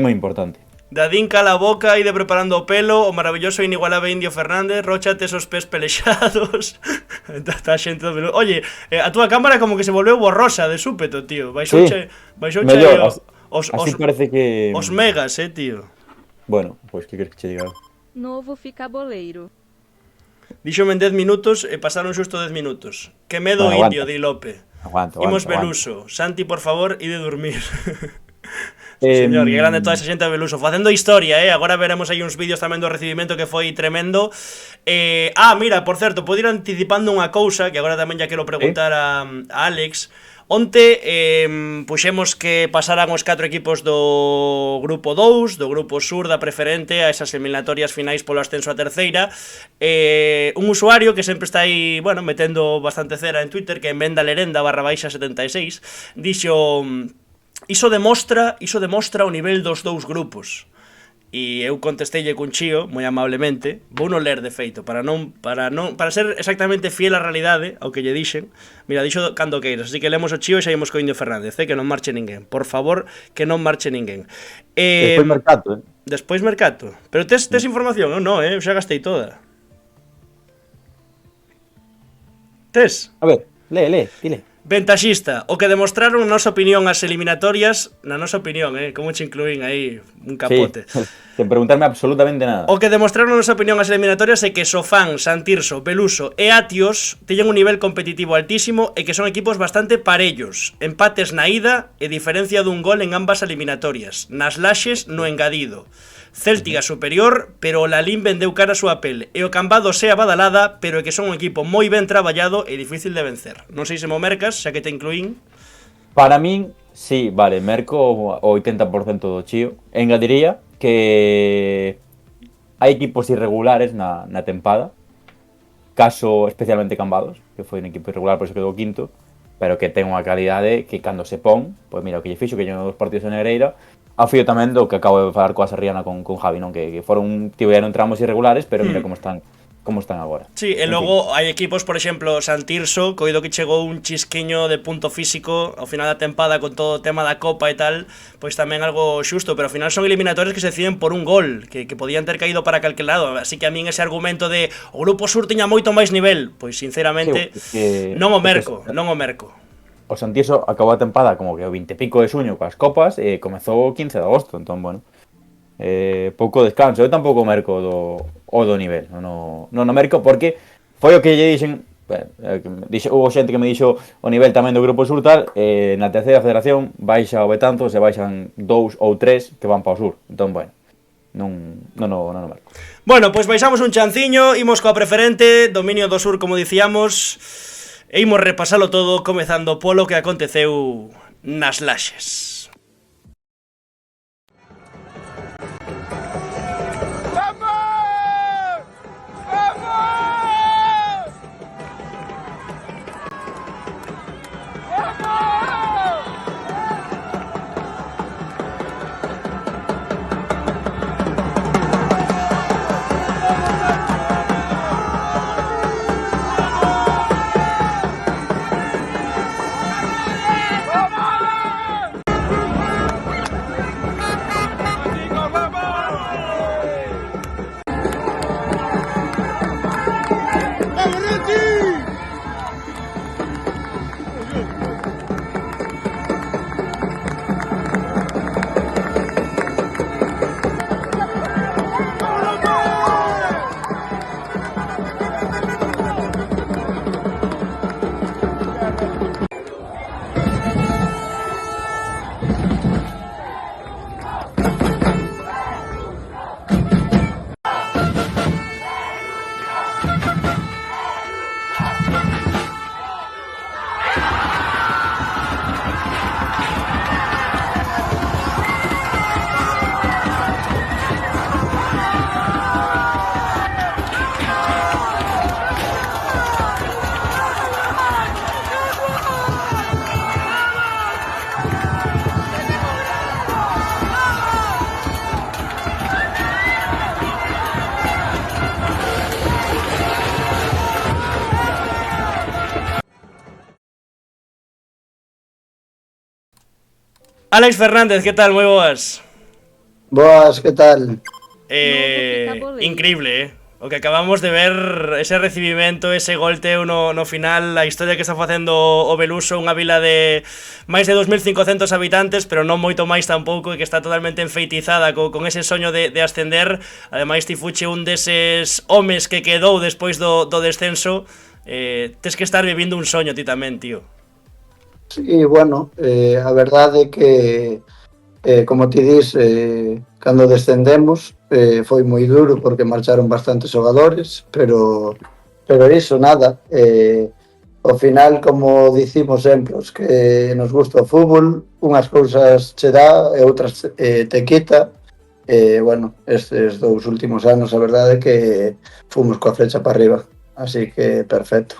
S3: moi importante.
S2: Dadín cala a boca, ide preparando o pelo, o maravilloso e inigualable Indio Fernández, róchate esos pés pelexados. Está xente do Veluso. Oye, a túa cámara como que se volveu borrosa de súpeto, tío. Baixouche
S3: mellor,
S2: os
S3: así parece que...
S2: os megas, tío.
S3: Bueno, pois que queres que che diga?
S5: Novo ficaboleiro.
S2: Díxome en 10 minutos e pasaron xusto 10 minutos. Que medo
S3: Bueno,
S2: Indio, di Lope.
S3: Aguanto.
S2: Imos Veluso. Santi, por favor, ide dormir. Sí, señor, que grande toda esa xente a Veluso facendo historia, agora veremos aí uns vídeos tamén do recibimento que foi tremendo. Mira, por certo, podo ir anticipando unha cousa que agora tamén ya quero preguntar a Alex. Onte puxemos que pasaran os 4 equipos do grupo 2, do grupo sur da preferente a esas eliminatorias finais polo ascenso a terceira. Un usuario que sempre está aí, bueno, metendo bastante cera en Twitter, que en Venda Lerenda /76, dixo: Iso demostra o nivel dos dous grupos. E eu contesteille cun chío, moi amablemente, vou non ler de feito, para ser exactamente fiel á realidade, ao que lle dixen. Mira, dixo cando queiras, así que lemos o chío e xa imos co Indio Fernández, que non marche ninguén. Por favor, que non marche ninguén.
S3: Despois Mercato,
S2: Despois Mercato. Pero tes información? Eu non, eu xa gastei toda. Tes?
S3: A ver, dile.
S2: Ventaxista, o que demostraron na nosa opinión as eliminatorias, na nosa opinión, como che incluín aí un capote.
S3: Sí, sen preguntarme absolutamente nada.
S2: O que demostraron na nosa opinión as eliminatorias é que Sofán, Santirso, Veluso e Atios teñen un nivel competitivo altísimo e que son equipos bastante parellos, empates na ida e diferencia dun gol en ambas eliminatorias, nas Laxes no engadido. Céltiga superior, pero o Lalín vendeu cara a súa pel, e o Cambado sea badalada, pero é que son un equipo moi ben traballado e difícil de vencer. Non sei se mo mercas, xa que te incluín.
S3: Para min, sí, vale, merco o 80% do chío. Engadiría que hai equipos irregulares na tempada, caso especialmente Cambados, que foi un equipo irregular, por iso quedou quinto, pero que ten unha calidade que cando se pon, pois mira o que lle fixo, que lle 2 partidos en Negreira, ao fío tamén do que acabo de falar coa Sarriana con Javi, non? Que tiveron tramos irregulares, pero mira como están agora.
S2: Sí, e logo hai equipos, por exemplo, Santirso, coido que chegou un chisquiño de punto físico ao final da tempada con todo o tema da Copa e tal, pois tamén algo xusto, pero ao final son eliminatorias que se deciden por un gol, que podían ter caído para calquer lado, así que a min ese argumento de o grupo sur tiña moito máis nivel, pois sinceramente non o merco.
S3: O Santirso acabou a tempada como que o 20 e pico de xuño coas copas e comezou o 15 de agosto, entón, bueno, pouco descanso. Eu tampouco merco do nivel, non merco porque foi o que lle dixen, hubo xente que me dixo o nivel tamén do grupo sur tal, na terceira federación baixa o Betanzos e baixan 2 ou 3 que van para o sur, entón, bueno, non merco.
S2: Bueno, pois baixamos un chanciño, imos coa preferente, dominio do sur, como dicíamos. E imos repasalo todo comezando polo que aconteceu nas Laxes. Alex Fernández, que tal? Moi boas.
S6: Boas, que tal?
S2: Increíble, o que acabamos de ver, ese recibimento, ese gol teu no final, a historia que está facendo o Beluso, unha vila de máis de 2.500 habitantes, pero non moito máis tampouco, e que está totalmente enfeitizada con ese soño de ascender. Ademais, ti fuche un deses homes que quedou despois do descenso. Tes que estar vivindo un soño ti tamén, tío.
S6: Sí, bueno, a verdade é que, como ti dis, cando descendemos foi moi duro porque marcharon bastantes xogadores, pero iso, nada. Ao final, como dicimos sempre, os que nos gusta o fútbol, unhas cousas che dá e outras te quita. Bueno, estes 2 últimos anos, a verdade é que fomos coa flecha para arriba, así que perfecto.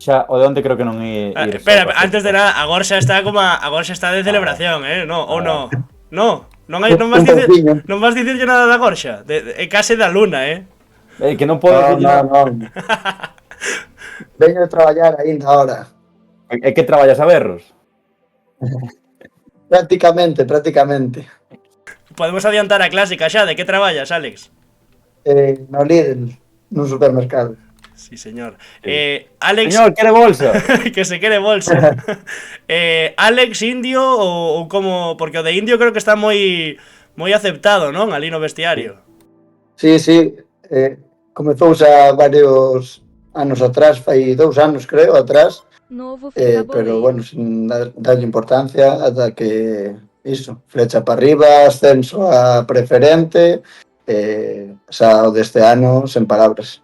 S3: Xa, o de onte creo que non ia ir.
S2: Espera, antes de nada, agora xa está de celebración, no, ou no. Non vas dicirlle nada da Gorxa, é case da Luna,
S3: Que non podo dicir nada.
S6: Non. Veño de traballar aínda ahora.
S3: É que traballas a berros.
S6: Prácticamente.
S2: Podemos adiantar a clásica xa, de que traballas, Alex?
S6: No Lidl, nun supermercado.
S2: Sí, señor. Alex...
S3: Señor, quere bolsa?
S2: Que se quere bolsa. Alex Indio ou como... Porque o de Indio creo que está moi aceptado, non? Ali no vestiario.
S6: Sí. Comezou xa varios anos atrás, fai 2 anos creo atrás,
S5: Novo fica
S6: pero
S5: boleiro.
S6: bueno, sin darlle importancia ata que iso, flecha para arriba, ascenso a preferente, xa o deste ano sen palabras.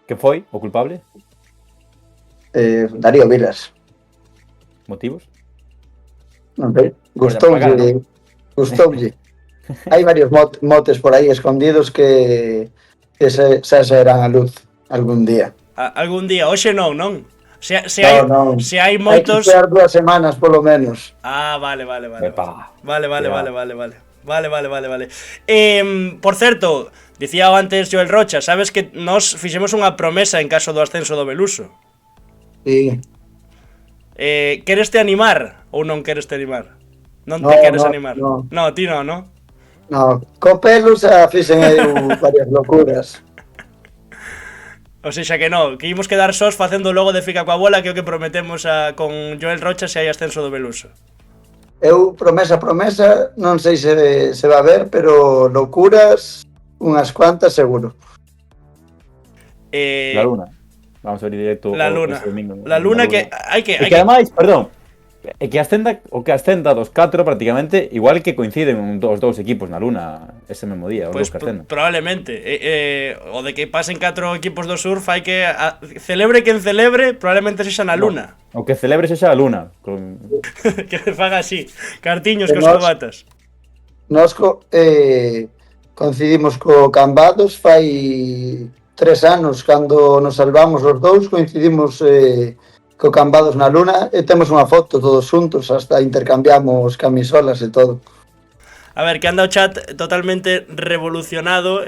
S3: Que foi o culpable?
S6: Darío Vilas.
S3: Motivos?
S6: Non sei, gustoulle. Hai varios motes por aí escondidos que xa serán a luz algún día.
S2: Algún día, hoxe non? Se hai
S6: Hai
S2: moitos...
S6: que esperar 2 semanas polo menos.
S2: Vale.
S3: Epa.
S2: Vale. Por certo, dicía antes Joel Rocha, sabes que nós fixemos unha promesa en caso do ascenso do Beluso.
S6: Sí.
S2: Queres te animar ou non queres te animar? Non te queres animar?
S6: No,
S2: ti non, non?
S6: No, co pelo xa fixen aí varias locuras.
S2: O sexa que non, que imos quedar sós facendo logo de Fica coa bola, que é o que prometemos con Joel Rocha se hai ascenso do Beluso.
S6: Eu, promesa, non sei se va a ver, pero locuras, unhas cuantas seguro.
S3: La Luna. Vamos a ver directo
S2: La Luna.
S3: domingo.
S2: La Luna que hai que...
S3: E que ademais, perdón, é que ascenda dos 4 prácticamente igual que coinciden os dous equipos na Luna ese mesmo día, os
S2: Pues
S3: dous que ascendan.
S2: probablemente o de que pasen 4 equipos do Sur fai que celebre quen celebre, probablemente sexa na Luna.
S3: O que celebre sexa a Luna con...
S2: Que faga así, cartiños
S6: E
S2: cos cobatas.
S6: Nos coincidimos co Cambados fai 3 anos, cando nos salvamos os dous, coincidimos co Cambados na Luna e temos unha foto todos xuntos, hasta intercambiamos camisolas e todo.
S2: A ver, que anda o chat totalmente revolucionado.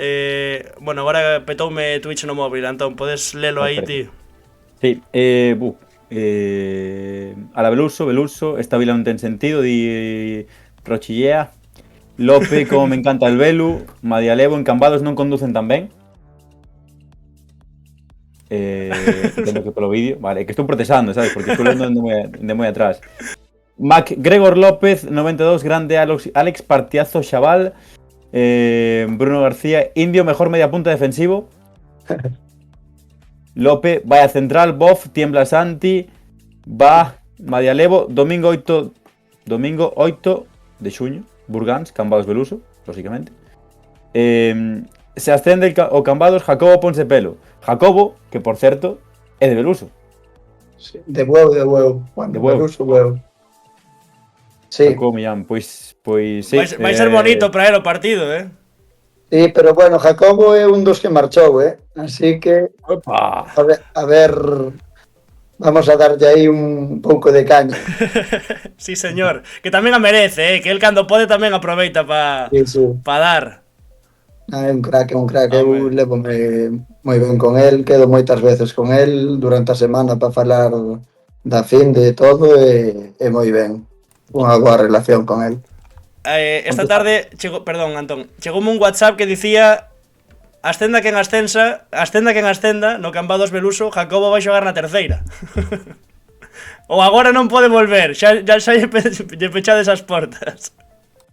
S2: Bueno, agora petoume Twitch no móvil, Antón, podes lelo aí ti.
S3: Sí, a la Beluso, esta vila non ten sentido, di Rochillea. Lope, como me encanta el Belu. Madialevo, en Cambados non conducen tan ben. Entendo que polo vídeo, vale, que estou protesando, sabes, porque estou lendo de moi atrás. Gregor López 92, grande Alex Partiazo Chaval, Bruno García, Indio mejor media punta defensivo. Lope, vaya central, Bof, tiembla Santi, va Madialevo, domingo 8 de xuño, Burgans, Cambados Beluso, lógicamente. Se ascende o Cambados, Jacobo Ponce Pelo. Jacobo, que por certo, é de Beluso.
S6: Sí, de huevo. Bueno,
S3: de huevo.
S6: Beluso, huevo. Sí.
S3: Jacobo Millán, pois sí.
S2: Vai ser bonito para él o partido,
S6: Sí, pero bueno, Jacobo é un dos que marchou, así que
S3: Opa.
S6: a ver, vamos a darlle aí un pouco de caña.
S2: Sí, señor, que tamén a merece, que el cando pode tamén aproveita para
S6: Sí.
S2: dar.
S6: É un crack, eu levome moi ben con el, quedo moitas veces con el durante a semana para falar da fin de todo e moi ben, unha boa relación con el.
S2: esta tarde chegou, perdón, Antón, chegoume un WhatsApp que dicía: ascenda quen ascenda, no Cambados Beluso, Jacobo vai xogar na terceira. Ou agora non pode volver, xa lle pechades as portas.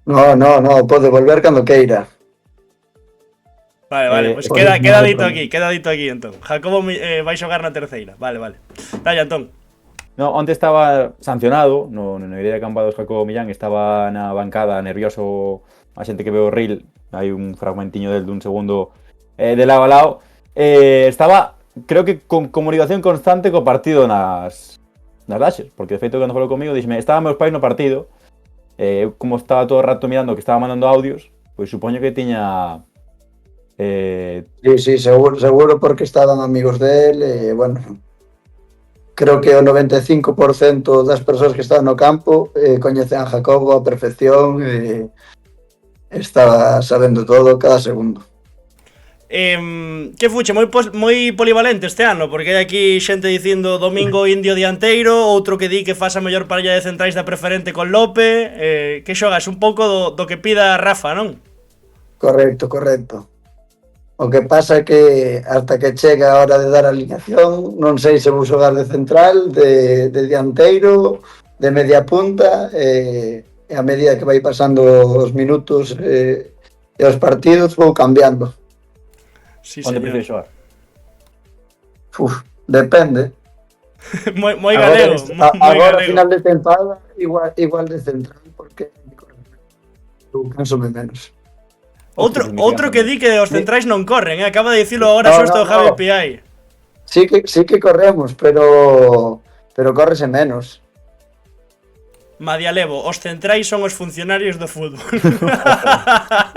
S6: No, pode volver cando queira.
S2: Vale, pois queda dito aquí, entón. Jacobo vai xogar na terceira. Vale. Dale, Antón.
S3: No, onte estaba sancionado no idea de Cambados Jacobo Millán, estaba na bancada nervioso, a xente que veo o reel, hai un fragmentiño dun segundo de lado a lado. Estaba, creo que con comunicación constante co partido nas laxes, porque de feito cando falou comigo dixeme, estaba meus pais no partido, eu como estaba todo o rato mirando que estaba mandando audios, pois supoño que tiña...
S6: Sí, seguro porque estaban amigos del, bueno, creo que o 95% das persoas que estaban no campo coñecen a Jacobo a perfección, estaba sabendo todo cada segundo.
S2: Que fuche moi polivalente este ano, porque hai aquí xente dicindo Domingo Indio dianteiro, outro que di que faz a mellor parella de centrais da preferente con Lope, que xogas un pouco do que pida Rafa, non?
S6: Correcto. O que pasa é que hasta que chega a hora de dar a alineación, non sei se vou xogar de central, de dianteiro, de media punta, e a medida que vai pasando os minutos e os partidos vou cambiando.
S2: Sí,
S3: Onde
S2: señor.
S3: prefiro xogar?
S6: Depende.
S2: moi galego,
S6: Agora, final de temporada, igual de central, porque eu cansome menos.
S2: Outro que di que os centrais non corren, acaba de dicilo agora xusto o Javi Piai.
S6: Sí que corremos, pero correse menos.
S2: Madialevo, os centrais son os funcionarios do fútbol.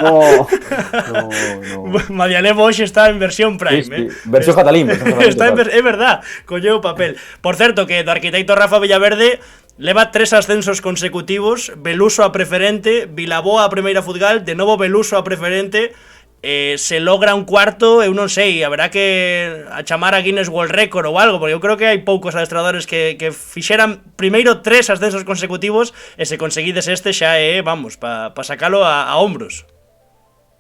S3: No.
S2: Madialevo hoxe está en versión Prime,
S3: Versión Catalín.
S2: Está é verdad, colleu o papel. Por certo, que do arquitecto Rafa Villaverde leva 3 ascensos consecutivos, Beluso a preferente, Vilaboa a primeira futgal, de novo Beluso a preferente, se logra un cuarto, eu non sei, haberá que chamar a Guinness World Record ou algo, porque eu creo que hai poucos adestradores que fixeran primeiro 3 ascensos consecutivos, e se conseguides este xa é, vamos, pa sacalo a hombros.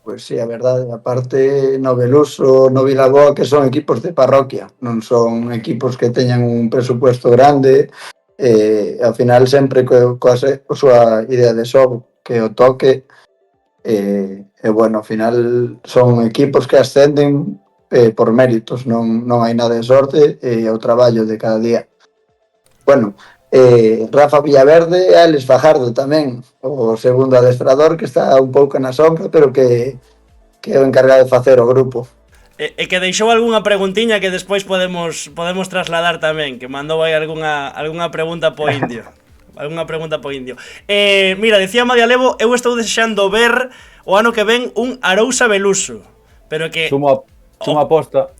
S6: Pois sí, a verdade, aparte no Beluso, no Vilaboa, que son equipos de parroquia, non son equipos que teñan un presupuesto grande, ao final sempre coa súa idea de xogo, que o toque, bueno, ao final son equipos que ascenden por méritos, non hai nada de sorte, o traballo de cada día. Bueno, Rafa Villaverde e Alex Fajardo tamén, o segundo adestrador, que está un pouco na sombra, pero que é o encargado de facer o grupo.
S2: E que deixou algunha preguntiña que despois podemos trasladar tamén, que mandou aí algunha pregunta po Indio. Mira, dicía Madialevo, eu estou desexando ver o ano que ven un Arousa Beluso, pero que...
S3: Sumo aposta,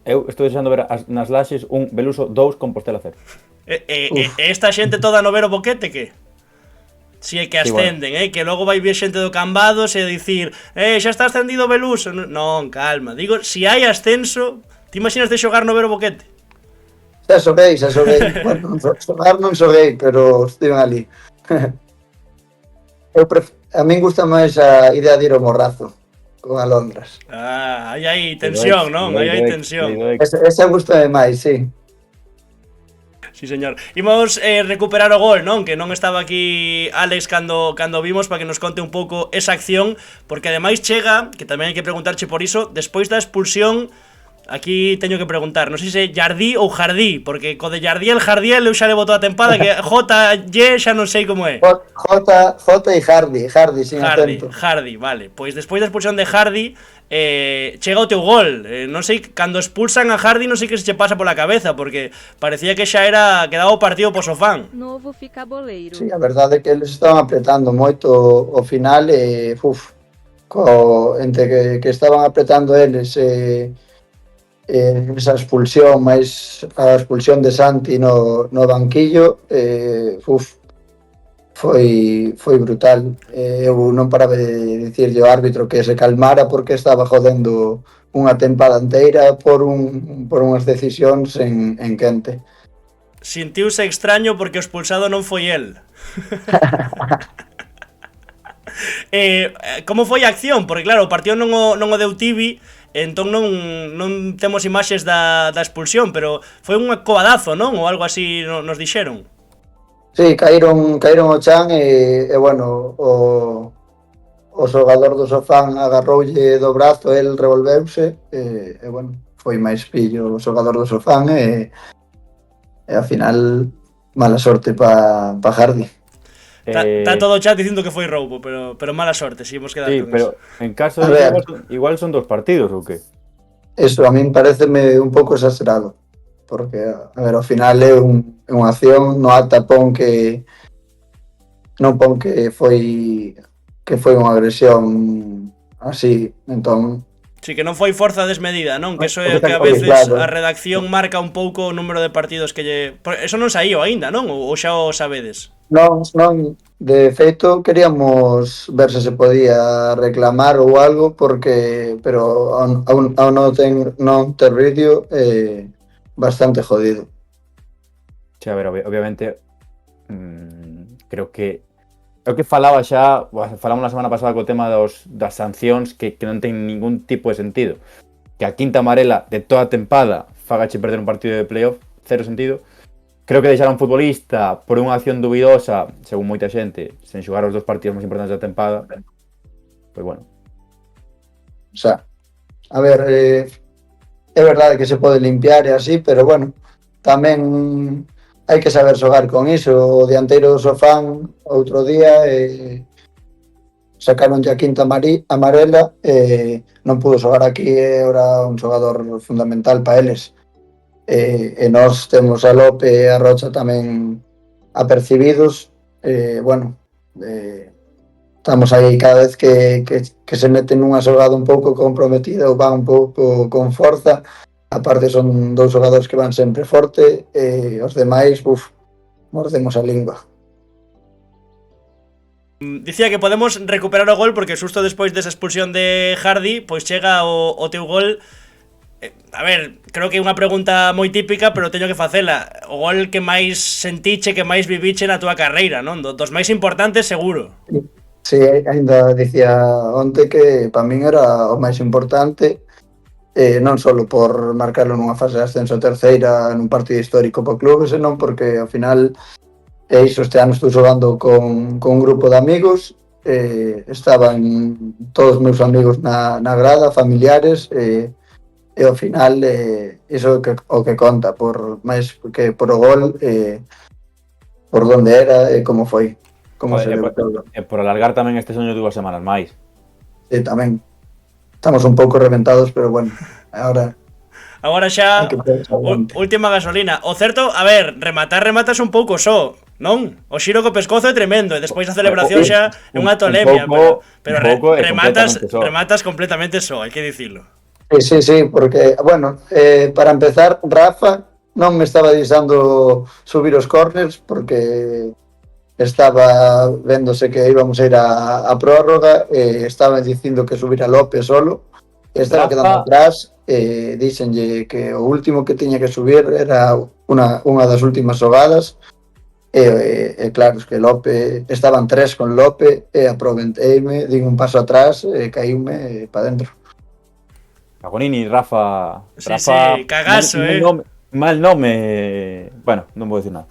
S3: eu estou desexando ver nas laxes un Beluso 2 Compostela 0.
S2: Esta xente toda no ver o boquete, que? Si é que ascenden, bueno. Que logo vai vir xente do Cambados e dicir xa está ascendido Beluso. Non, calma, digo, si hai ascenso, te imaginas de xogar no ver o boquete?
S6: Xa xoguei. Bueno, xogar non xoguei, pero estiven ali. A min gusta máis a idea de ir ao Morrazo con alondras.
S2: Hai tensión, non? Hai tensión.
S6: Esa gusta máis, sí.
S2: Sí, señor. Imos recuperar o gol, non? Que non estaba aquí Alex cando vimos, para que nos conte un pouco esa acción, porque ademais chega, que tamén hai que preguntarche por iso, despois da expulsión, aquí teño que preguntar, non sei se Jardí ou Jardí, porque co de Jardiel eu xa levo toda a tempada, que J, xa non sei como é.
S6: J e Hardy, sin acento.
S2: Hardy, vale. Pois despois da expulsión de Hardy, chega o teu gol. Non sei, cando expulsan a Hardy non sei que se che pasa pola cabeza, porque parecía que xa era quedaba o partido po sofán.
S5: Novo ficaboleiro.
S6: Sí, a verdade é que eles estaban apretando moito o final e entre que estaban apretando eles esa expulsión, máis a expulsión de Santi no banquillo, foi brutal. Eu non paraba de dicirlle ao árbitro que se calmara, porque estaba jodendo unha tempada inteira por unhas decisións en quente.
S2: Sintiuse extraño porque o expulsado non foi el. Como foi a acción? Porque claro, o partido non o deu TV, entón non temos imaxes da expulsión, pero foi un cobadazo, non? Ou algo así nos dixeron.
S6: Sí, caíron ao chan e bueno, o xogador do Sofán agarroulle do brazo, el revolveuse e bueno, foi máis pillo o xogador do Sofán e ao final mala sorte pa Hardy.
S2: Está todo o chat dicindo que foi roubo, pero mala sorte, si imos quedar
S3: Sí,
S2: con
S3: pero
S2: eso.
S3: en caso de igual son 2 partidos ou que?
S6: Eso a min pareceme un pouco exagerado, porque a ver, ao final é unha acción, no acta pon que non pon que foi unha agresión así, entón
S2: Si que non foi forza desmedida, non? Que eso é
S3: O que
S2: que a
S3: está-
S2: veces
S6: claro.
S2: a redacción marca un pouco o número de partidos que lle... Eso non saíu aínda, non? Ou xa o sabedes?
S6: non, de feito queríamos ver se podía reclamar ou algo porque pero ao non ter vídeo bastante jodido.
S3: Sí, a ver, obviamente creo que é o que falaba xa, falamos na semana pasada co tema das sancións que non ten ningún tipo de sentido. Que a quinta amarela de toda a tempada fagache perder un partido de playoff, cero sentido. Creo que deixar a un futbolista por unha acción dubidosa, según moita xente, sen xogar os 2 partidos máis importantes da tempada, pois bueno.
S6: O sea, a ver, é verdade que se pode limpiar e así, pero bueno, tamén hai que saber xogar con iso. O dianteiro do Sofán outro día sacaron a quinta amarela e non pudo xogar aquí, era un xogador fundamental para eles. E nós temos a Lope e a Rocha tamén apercibidos. Bueno, estamos aí cada vez que se meten nunha xogada un pouco comprometida ou van un pouco con forza. Aparte son 2 xogadores que van sempre forte e os demais, mordemos a lingua.
S2: Dicía que podemos recuperar o gol porque xusto despois desa expulsión de Hardy, pois chega o teu gol. A ver, creo que é unha pregunta moi típica, pero teño que facela. O gol que máis sentiche, que máis viviche na túa carreira, non? Dos máis importantes, seguro.
S6: Sí, ainda dicía onte que para min era o máis importante, non só por marcarlo nunha fase de ascenso a terceira nun partido histórico para o clube, senón porque ao final iso este ano estou xogando con un grupo de amigos, estaban todos os meus amigos na grada, familiares, e ao final iso o que conta, por máis que por o gol, por onde era e como foi, como se deu todo.
S3: E por alargar tamén este soño 2 semanas máis.
S6: Sí, tamén. Estamos un pouco reventados, pero bueno,
S2: Agora xa,
S6: hai que ter aguante.
S2: última gasolina. O certo, a ver, rematas un pouco só, non? O xiro co pescozo é tremendo e despois a celebración xa é unha tolemia, pero rematas completamente só, hai que dicilo.
S6: Sí, porque, bueno, para empezar, Rafa non me estaba deixando subir os corners porque estaba véndose que íbamos a ir a prórroga e estaba dicindo que subira López solo e estaba quedando atrás e díxenlle que o último que tiña que subir era unha das últimas xogadas e claro, es que Lope estaban 3 con Lope e aproveiteime, din un paso atrás e caíme para dentro.
S3: Pagonini, Rafa...
S2: Sí, cagazo,
S3: Mal nome... Bueno, non vou dicir nada.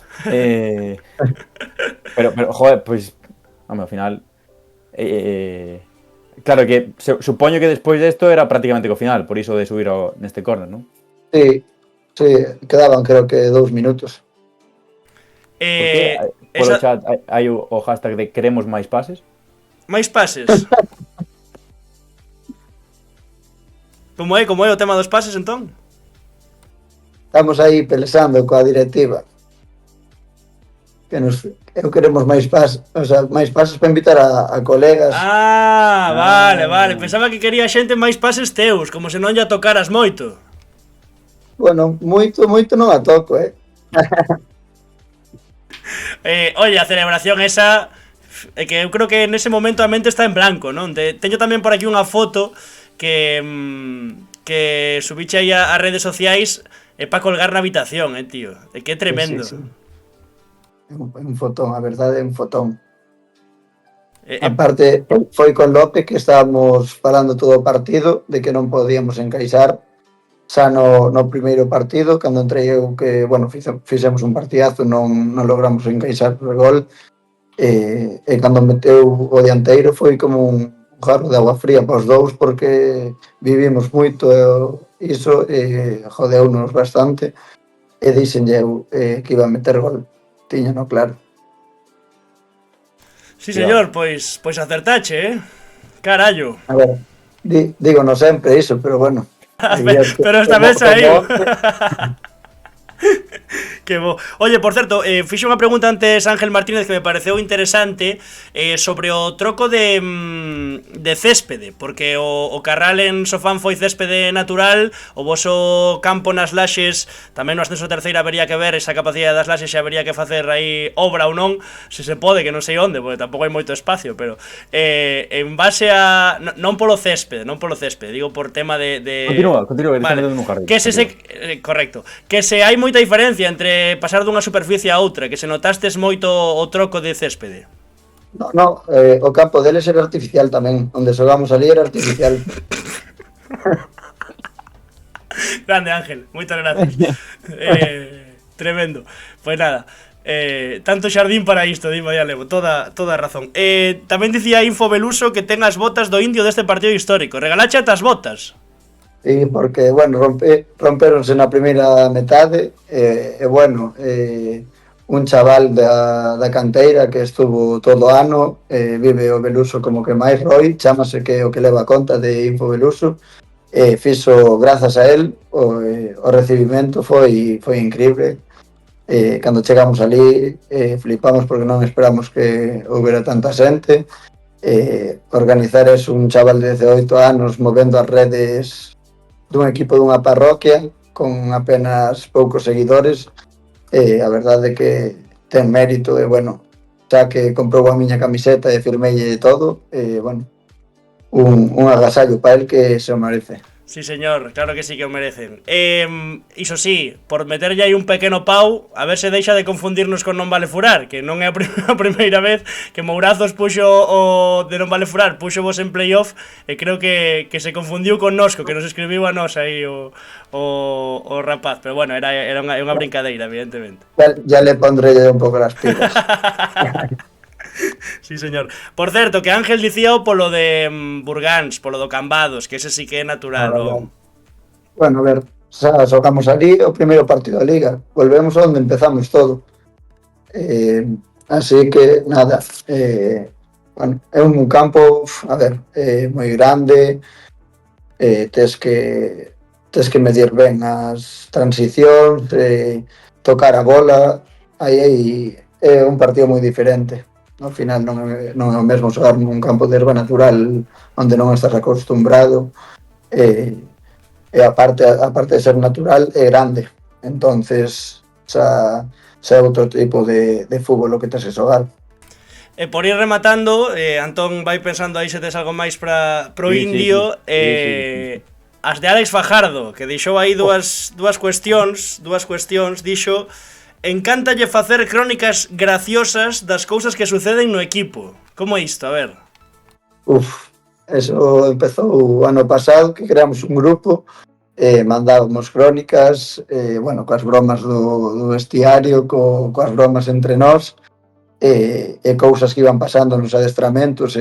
S3: Pero, joder, pois... Home, ao final... claro que supoño que despois desto era prácticamente co final, por iso de subir neste córner, non?
S6: Sí, quedaban creo que 2 minutos.
S3: Polo chat hai o hashtag de queremos máis pases.
S2: Máis pases? Como é o tema dos pases, entón?
S6: Estamos aí pelexando coa directiva. Eu queremos máis pases, o sea, máis pases para invitar a colegas.
S2: Vale. Pensaba que quería xente máis pases teus, como se non lla tocaras moito.
S6: Bueno, moito non a toco,
S2: Oye, a celebración esa é que eu creo que nese momento a mente está en blanco, non? Teño tamén por aquí unha foto que subiche aí a redes sociais para colgar na habitación, tío. É que é tremendo.
S6: Sí. Un fotón, a verdade é un fotón. Aparte, foi con López que estábamos falando todo o partido de que non podíamos encaixar xa no primeiro partido, cando entrei eu que, bueno, fixemos un partidazo, non logramos encaixar o gol, e cando meteu o dianteiro foi como un jarro de agua fría para os dous, porque vivimos moito iso e jodeunos bastante, e dixenlle eu que iba a meter gol, tiñano claro.
S2: Sí, señor, pois acertache, Carallo.
S6: A ver, digo no sempre iso, pero bueno.
S2: Pero esta vez saiu. Que bo. Oye, por certo, fixe unha pregunta antes Ángel Martínez que me pareceu interesante sobre o troco de céspede, porque o Carral en Sofán foi céspede natural, o voso campo nas Laxes, tamén no ascenso terceira habería que ver esa capacidade das Laxes, se habería que facer aí obra ou non, se se pode, que non sei onde, porque tampouco hai moito espacio, pero en base a... non polo céspede, digo por tema de...
S3: Continúa, que
S2: vale.
S3: nun jardín.
S2: Que se correcto, que se hai moita diferencia entre pasar dunha superficie a outra, que se notastes moito o troco de céspede.
S6: No, o campo deles era artificial tamén, onde xogamos ali era artificial.
S2: Grande Ángel, moitas gracias. Tremendo. Pois nada, tanto xardín para isto, dime ya levo, toda a razón. Tamén dicía Info Beluso que ten as botas do Indio deste partido histórico. Regalache as botas.
S6: Sí, porque, bueno, romperonse na primeira metade, bueno, un chaval da canteira que estuvo todo o ano, vive o Beluso como que máis Roy, chámase que o que leva a conta de Info Beluso, fixo grazas a él, o recibimento foi increíble. Cando chegamos ali, flipamos porque non esperamos que houbera tanta xente. Organizar es un chaval de 18 anos movendo as redes dun equipo dunha parroquia con apenas poucos seguidores, a verdade é que ten mérito e, bueno, xa que comprou a miña camiseta e firmei todo, bueno, un agasallo para el que se o merece.
S2: Sí, señor, claro que sí que o merecen. Iso sí, por meterlle aí un pequeno pau, a ver se deixa de confundirnos con Non Vale Furar, que non é a primeira vez que Mourazos puxo o de Non Vale Furar, puxo vos en playoff, e creo que se confundiu con Nosco, que nos escribiu a nos aí o rapaz, pero bueno, era unha brincadeira, evidentemente.
S6: Ya le pondré un pouco las pilas.
S2: Sí, señor. Por certo, que Ángel dicía polo de Burgáns, polo do Cambados, que ese sí que é natural.
S6: Bueno, a ver, xa xogamos ali o primeiro partido da Liga, volvemos onde empezamos todo. Así que, nada, bueno, é un campo, a ver, moi grande, tes que medir ben as transicións, tocar a bola, aí é un partido moi diferente. Ao final non é o mesmo xogar nun campo de herba natural onde non estás acostumbrado, e aparte de ser natural é grande, entonces xa é outro tipo de fútbol o que tes que xogar.
S2: E por ir rematando, Antón vai pensando aí se tes algo máis pro Indio, sí. As de Alex Fajardo, que deixou aí dúas cuestións, dixo: encántalle facer crónicas graciosas das cousas que suceden no equipo. Como é isto? A ver.
S6: Eso empezou o ano pasado, que creamos un grupo, mandábamos crónicas, bueno, coas bromas do vestiario, coas bromas entre nós, e cousas que iban pasando nos adestramentos,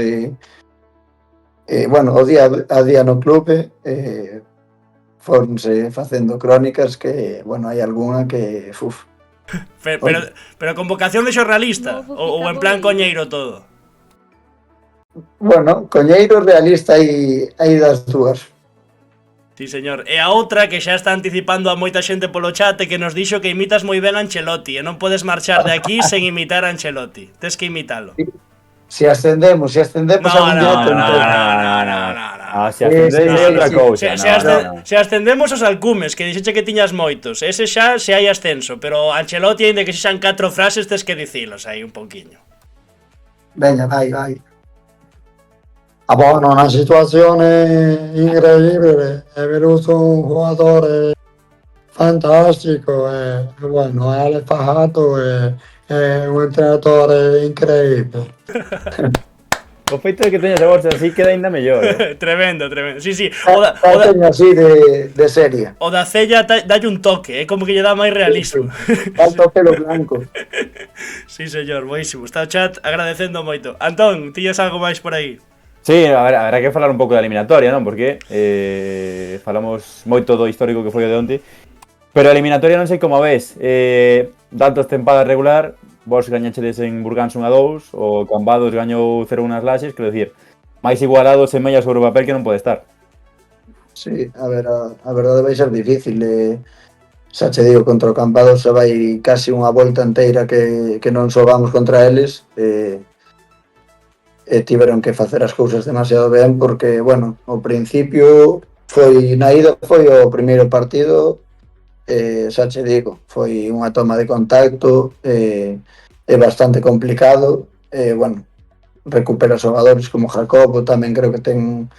S6: bueno, o día a día no clube, foronse facendo crónicas que, bueno, hai algunha que,
S2: Pero con vocación de xornalista ou en plan coñeiro todo?
S6: Bueno, coñeiro realista hai das dúas.
S2: Sí, señor. E a outra que xa está anticipando a moita xente polo chat que nos dixo que imitas moi ben a Ancelotti e non podes marchar de aquí sen imitar a Ancelotti. Tes que imitalo.
S6: Se ascendemos a un directo.
S3: No, se ascendemos é outra cousa.
S2: Se ascendemos os alcumes, que dixeche que tiñas moitos. Ese xa se hai ascenso, pero Ancelotti, ainda que xan 4 frases, tes que dicilos aí un pouquiño.
S6: Veña, vai. Bueno, una situazione incredibile, è venuto un giocatore fantastico, bueno, è Alex Fajardo, è un entrenatore incredibile.
S3: O feito de que teñas a bolsa así queda ainda mellor,
S2: Tremendo, tremendo. Sí, sí.
S6: Teño así de serie.
S2: O da cella dalle un toque, como que lle dá máis realismo.
S6: Falta o pelo blanco.
S2: Sí, señor, boísimo. Está o chat agradecendo moito. Antón, tiñas algo máis por aí?
S3: Sí, a ver, habrá que falar un pouco da eliminatoria, non? Porque falamos moito do histórico que foi o de onte. Pero a eliminatoria non sei como ves. Datos tempada regular, vos gañachedes en Burgans 1-2, o Cambados gañou 0-1 nas Laxes, quero dicir, máis igualado se mella sobre o papel que non pode estar.
S6: Sí, a ver, a verdade vai ser difícil. Xa che digo, contra o Cambados se vai casi unha volta inteira que non xogamos contra eles. E tiveron que facer as cousas demasiado ben porque, bueno, ao principio na ida foi o primeiro partido, xa che digo, foi unha toma de contacto, é bastante complicado, bueno, recupera xogadores como Jacobo, tamén creo que ten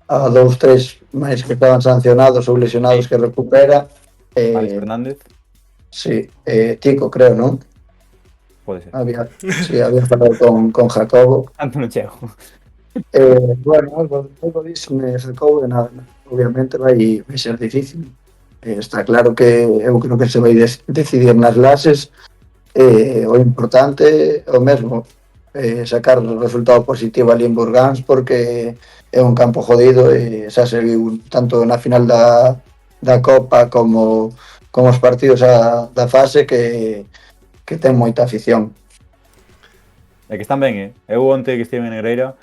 S6: a 2-3 máis que estaban sancionados ou lesionados que recupera.
S3: Alex Fernández.
S6: Sí, Tico creo, non?
S3: Pode ser.
S6: Había falado con Jacobo.
S3: Tanto non chego.
S6: Bueno, algo disso me Jacobo, nada, obviamente vai ser difícil. Está claro que eu creo que se vai decidir nas lases. O importante o mesmo, sacar o resultado positivo ali en Burgans, porque é un campo jodido e xa se viu tanto na final da Copa como os partidos da fase que ten moita afición.
S3: É que están ben, Eu onte que estive en Negreira,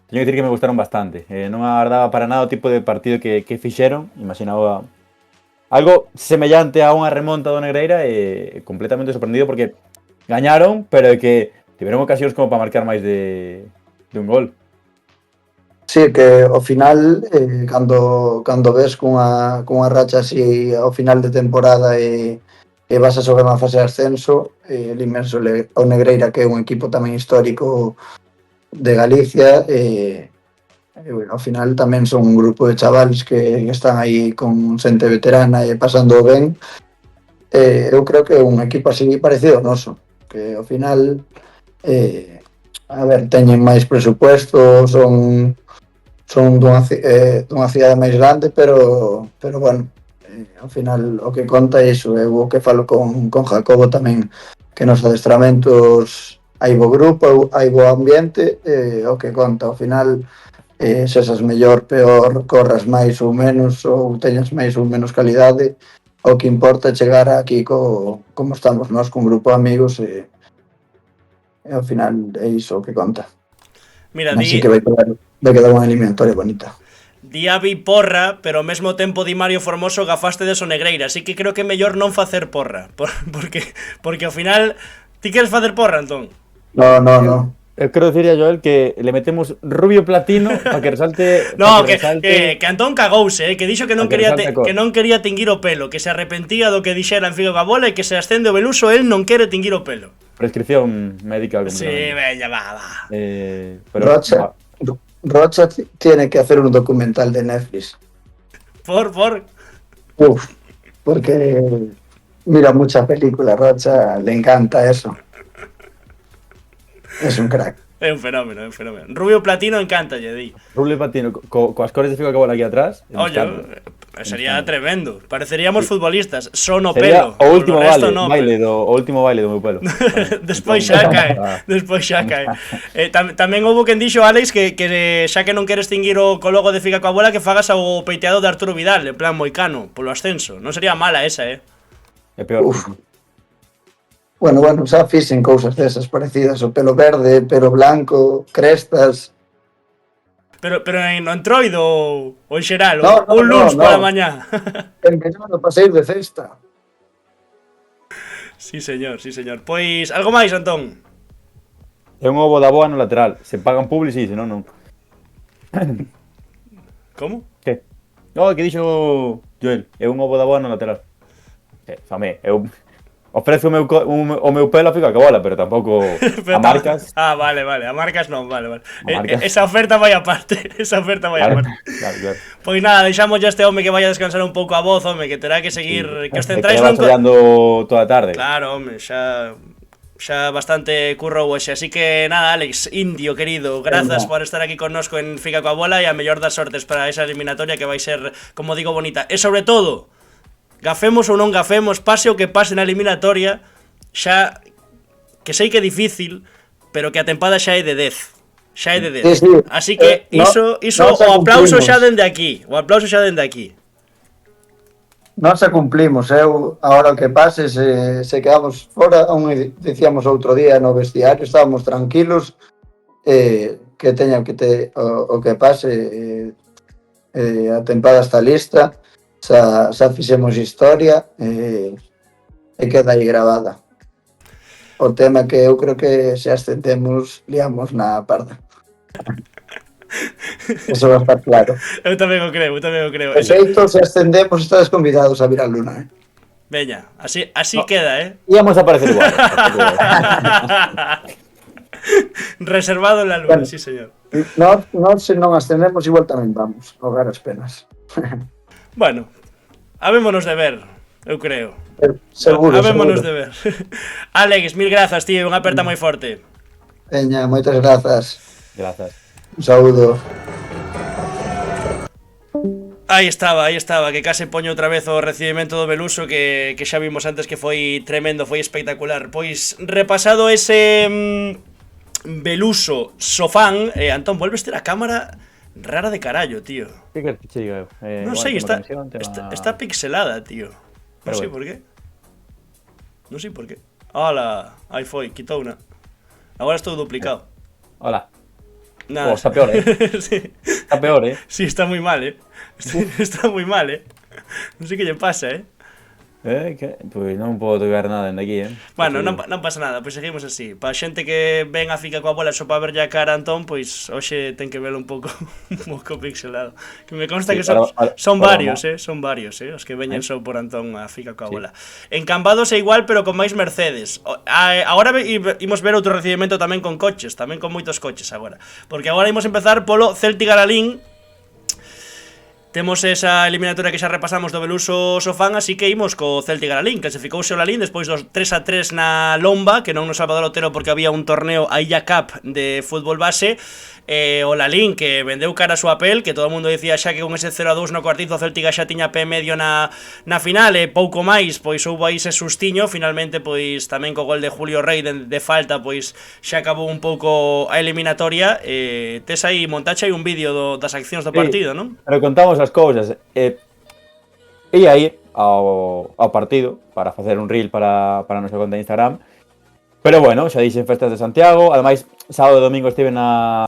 S3: teño que dicir que me gustaron bastante. Non agardaba para nada o tipo de partido que fixeron. Imaginaba algo semellante a unha remonta do Negreira e completamente sorprendido porque gañaron, pero é que tiveron ocasións como para marcar máis de un gol.
S6: Sí, que ao final, cando ves cunha racha así ao final de temporada e vas a sobre unha fase de ascenso, el inmenso o Negreira, que é un equipo tamén histórico de Galicia, bueno, ao final tamén son un grupo de chavales que están aí con xente veterana e pasando ben. Eu creo que é un equipo así parecido ao noso, que ao final a ver, teñen máis presupuesto, son dunha cidade máis grande, pero bueno, ao final o que conta é iso. Eu o que falo con Jacobo tamén, que nos adestramentos hai bo grupo, hai bo ambiente, o que conta ao final, se esas mellor, peor, corras máis ou menos, ou teñas máis ou menos calidade, o que importa é chegar aquí como estamos nós, con un grupo de amigos, e ao final é iso o que conta.
S2: Mira,
S6: Así que vai quedar unha eliminatoria bonita.
S2: Di Avi porra, pero ao mesmo tempo di Mario Formoso gafaste de Sonegreira, así que creo que é mellor non facer porra, porque ao final ti queres facer porra, Antón?
S6: No.
S3: Eu quero dicir a Joel que le metemos rubio platino para que resalte.
S2: No, que Antón cagouse, que dixo que non quería tinguir o pelo, que se arrepentía do que dixera en Figo Gabola e que se ascende o Beluso, el non quere tinguir o pelo.
S3: Prescripción médica.
S2: Sí, veña, va.
S3: Pero
S6: Rocha tiene que hacer un documental de Netflix.
S2: ¿Por?
S6: Porque mira muchas películas, Rocha le encanta eso. Es un crack.
S2: É un fenómeno. Rubio platino encanta, lle di.
S3: Rubio platino, coas cores de Figo Gabola aquí atrás.
S2: Oye, sería tremendo. Pareceríamos futbolistas. Son o
S3: sería
S2: pelo.
S3: O último baile do meu pelo.
S2: Despois xa cae. Tamén houbo quen dixo, Alex, que xa que non queres tinguir o logo de Figa Gabola, que fagas o peiteado de Arturo Vidal, en plan moicano, polo ascenso. Non sería mala esa,
S3: É peor.
S6: Bueno, xa fixen cousas desas parecidas, o pelo verde, pelo blanco, crestas.
S2: Pero no Entroid ou en xeral,
S6: no,
S2: un luns pola mañá.
S6: En verano para sair de cesta.
S2: Sí, señor. Pois, algo máis, Antón?
S3: É un ovo da boa no lateral. Se pagan publi, sí, senón non.
S2: Como?
S3: Que? No, que dixo Joel, é un ovo da boa no lateral. Fame, eu ofrezo o meu pelo a Figo Gabola, pero tampouco a marcas.
S2: Vale, a marcas non, vale.
S3: Marcas.
S2: Esa oferta vai aparte. Claro. Pois nada, deixamos ya este home que vaya a descansar un pouco a voz, home, que terá que seguir, que os centrais
S3: non... Que toda a tarde.
S2: Claro, home, xa xa bastante currou hoxe. Así que nada, Alex, indio querido, grazas por estar aquí connosco en Fica coa Bola e a mellor das sortes para esa eliminatoria que vai ser, como digo, bonita. E sobre todo, gafemos ou non gafemos, pase o que pase na eliminatoria, xa que sei que é difícil, pero que a tempada xa é de 10. Xa é de 10.
S6: Sí, sí.
S2: Así que iso o aplauso xa dende aquí. O aplauso xa dende aquí.
S6: Nós xa cumplimos, agora o que pase, se quedamos fora, aún dicíamos outro día no vestiario, estábamos tranquilos, que teña o que pase, a tempada está lista, xa fixemos historia, e queda aí gravada. O tema que eu creo que se ascendemos, liamos na parda. Eso va a estar claro.
S2: Eu tamén o creo.
S6: De feito, se ascendemos, estás convidados a vir a Luna,
S2: Veña, así queda,
S3: Íamos a aparecer igual.
S2: Reservado en la luna, bueno, sí, señor.
S6: Nós se non ascendemos, igual tamén vamos, ahogar as penas.
S2: Bueno, habémonos de ver, eu creo.
S6: Seguro,
S2: habémonos
S6: seguro.
S2: de ver. Alex, mil grazas, tío, unha aperta moi forte.
S6: Veña, moitas grazas.
S3: Grazas.
S6: Un saúdo.
S2: Aí estaba, que case poño outra vez o recibimento do Beluso que xa vimos antes que foi tremendo, foi espectacular. Pois repasado ese Beluso Sofán, Antón, volves ter a cámara rara de carallo, tío.
S3: Que queres que che diga eu?
S2: Non sei, está pixelada, tío. Non sei por qué. Non sei por qué. Hola, aí foi, quitouna. Agora estou duplicado.
S3: Hola.
S2: Nada.
S3: Está peor,
S2: Sí.
S3: Está peor,
S2: Sí, está moi mal, Está moi mal, Non sei que lle pasa,
S3: Pois non podo tocar nada dende aquí,
S2: Bueno, non pasa nada, pois seguimos así. Para xente que ven a Fica coa Bola só para verlle a cara a Antón, pois hoxe ten que velo un pouco pixelado. Que me consta que son varios, son varios, os que veñen só por Antón a Fica coa Bola. En Cambados é igual, pero con máis Mercedes. Agora imos ver outro recibimento tamén con coches, tamén con moitos coches agora. Porque agora imos empezar polo Celtic Galalín. Temos esa eliminatoria que xa repasamos do Beluso Sofán, así que imos co Celtic Galalín. Clasificouse o Lalín despois dos 3-3 na Lomba, que non no Salvador Otero porque había un torneo a Illa Cup de fútbol base. O Lalín que vendeu cara a súa pel, que todo o mundo dicía xa que con ese 0-2 no cuartizo o Celtic xa tiña pé medio na final, e pouco máis, pois houve aí ese sustiño. Finalmente, pois tamén co gol de Julio Rey de falta, pois xa acabou un pouco a eliminatoria. Tes aí, montache aí un vídeo das accións do partido, non?
S3: Pero contamos as cousas. E aí ao partido para facer un reel para a nosa conta de Instagram. Pero bueno, xa dixen festas de Santiago. Ademais, sábado e domingo estive na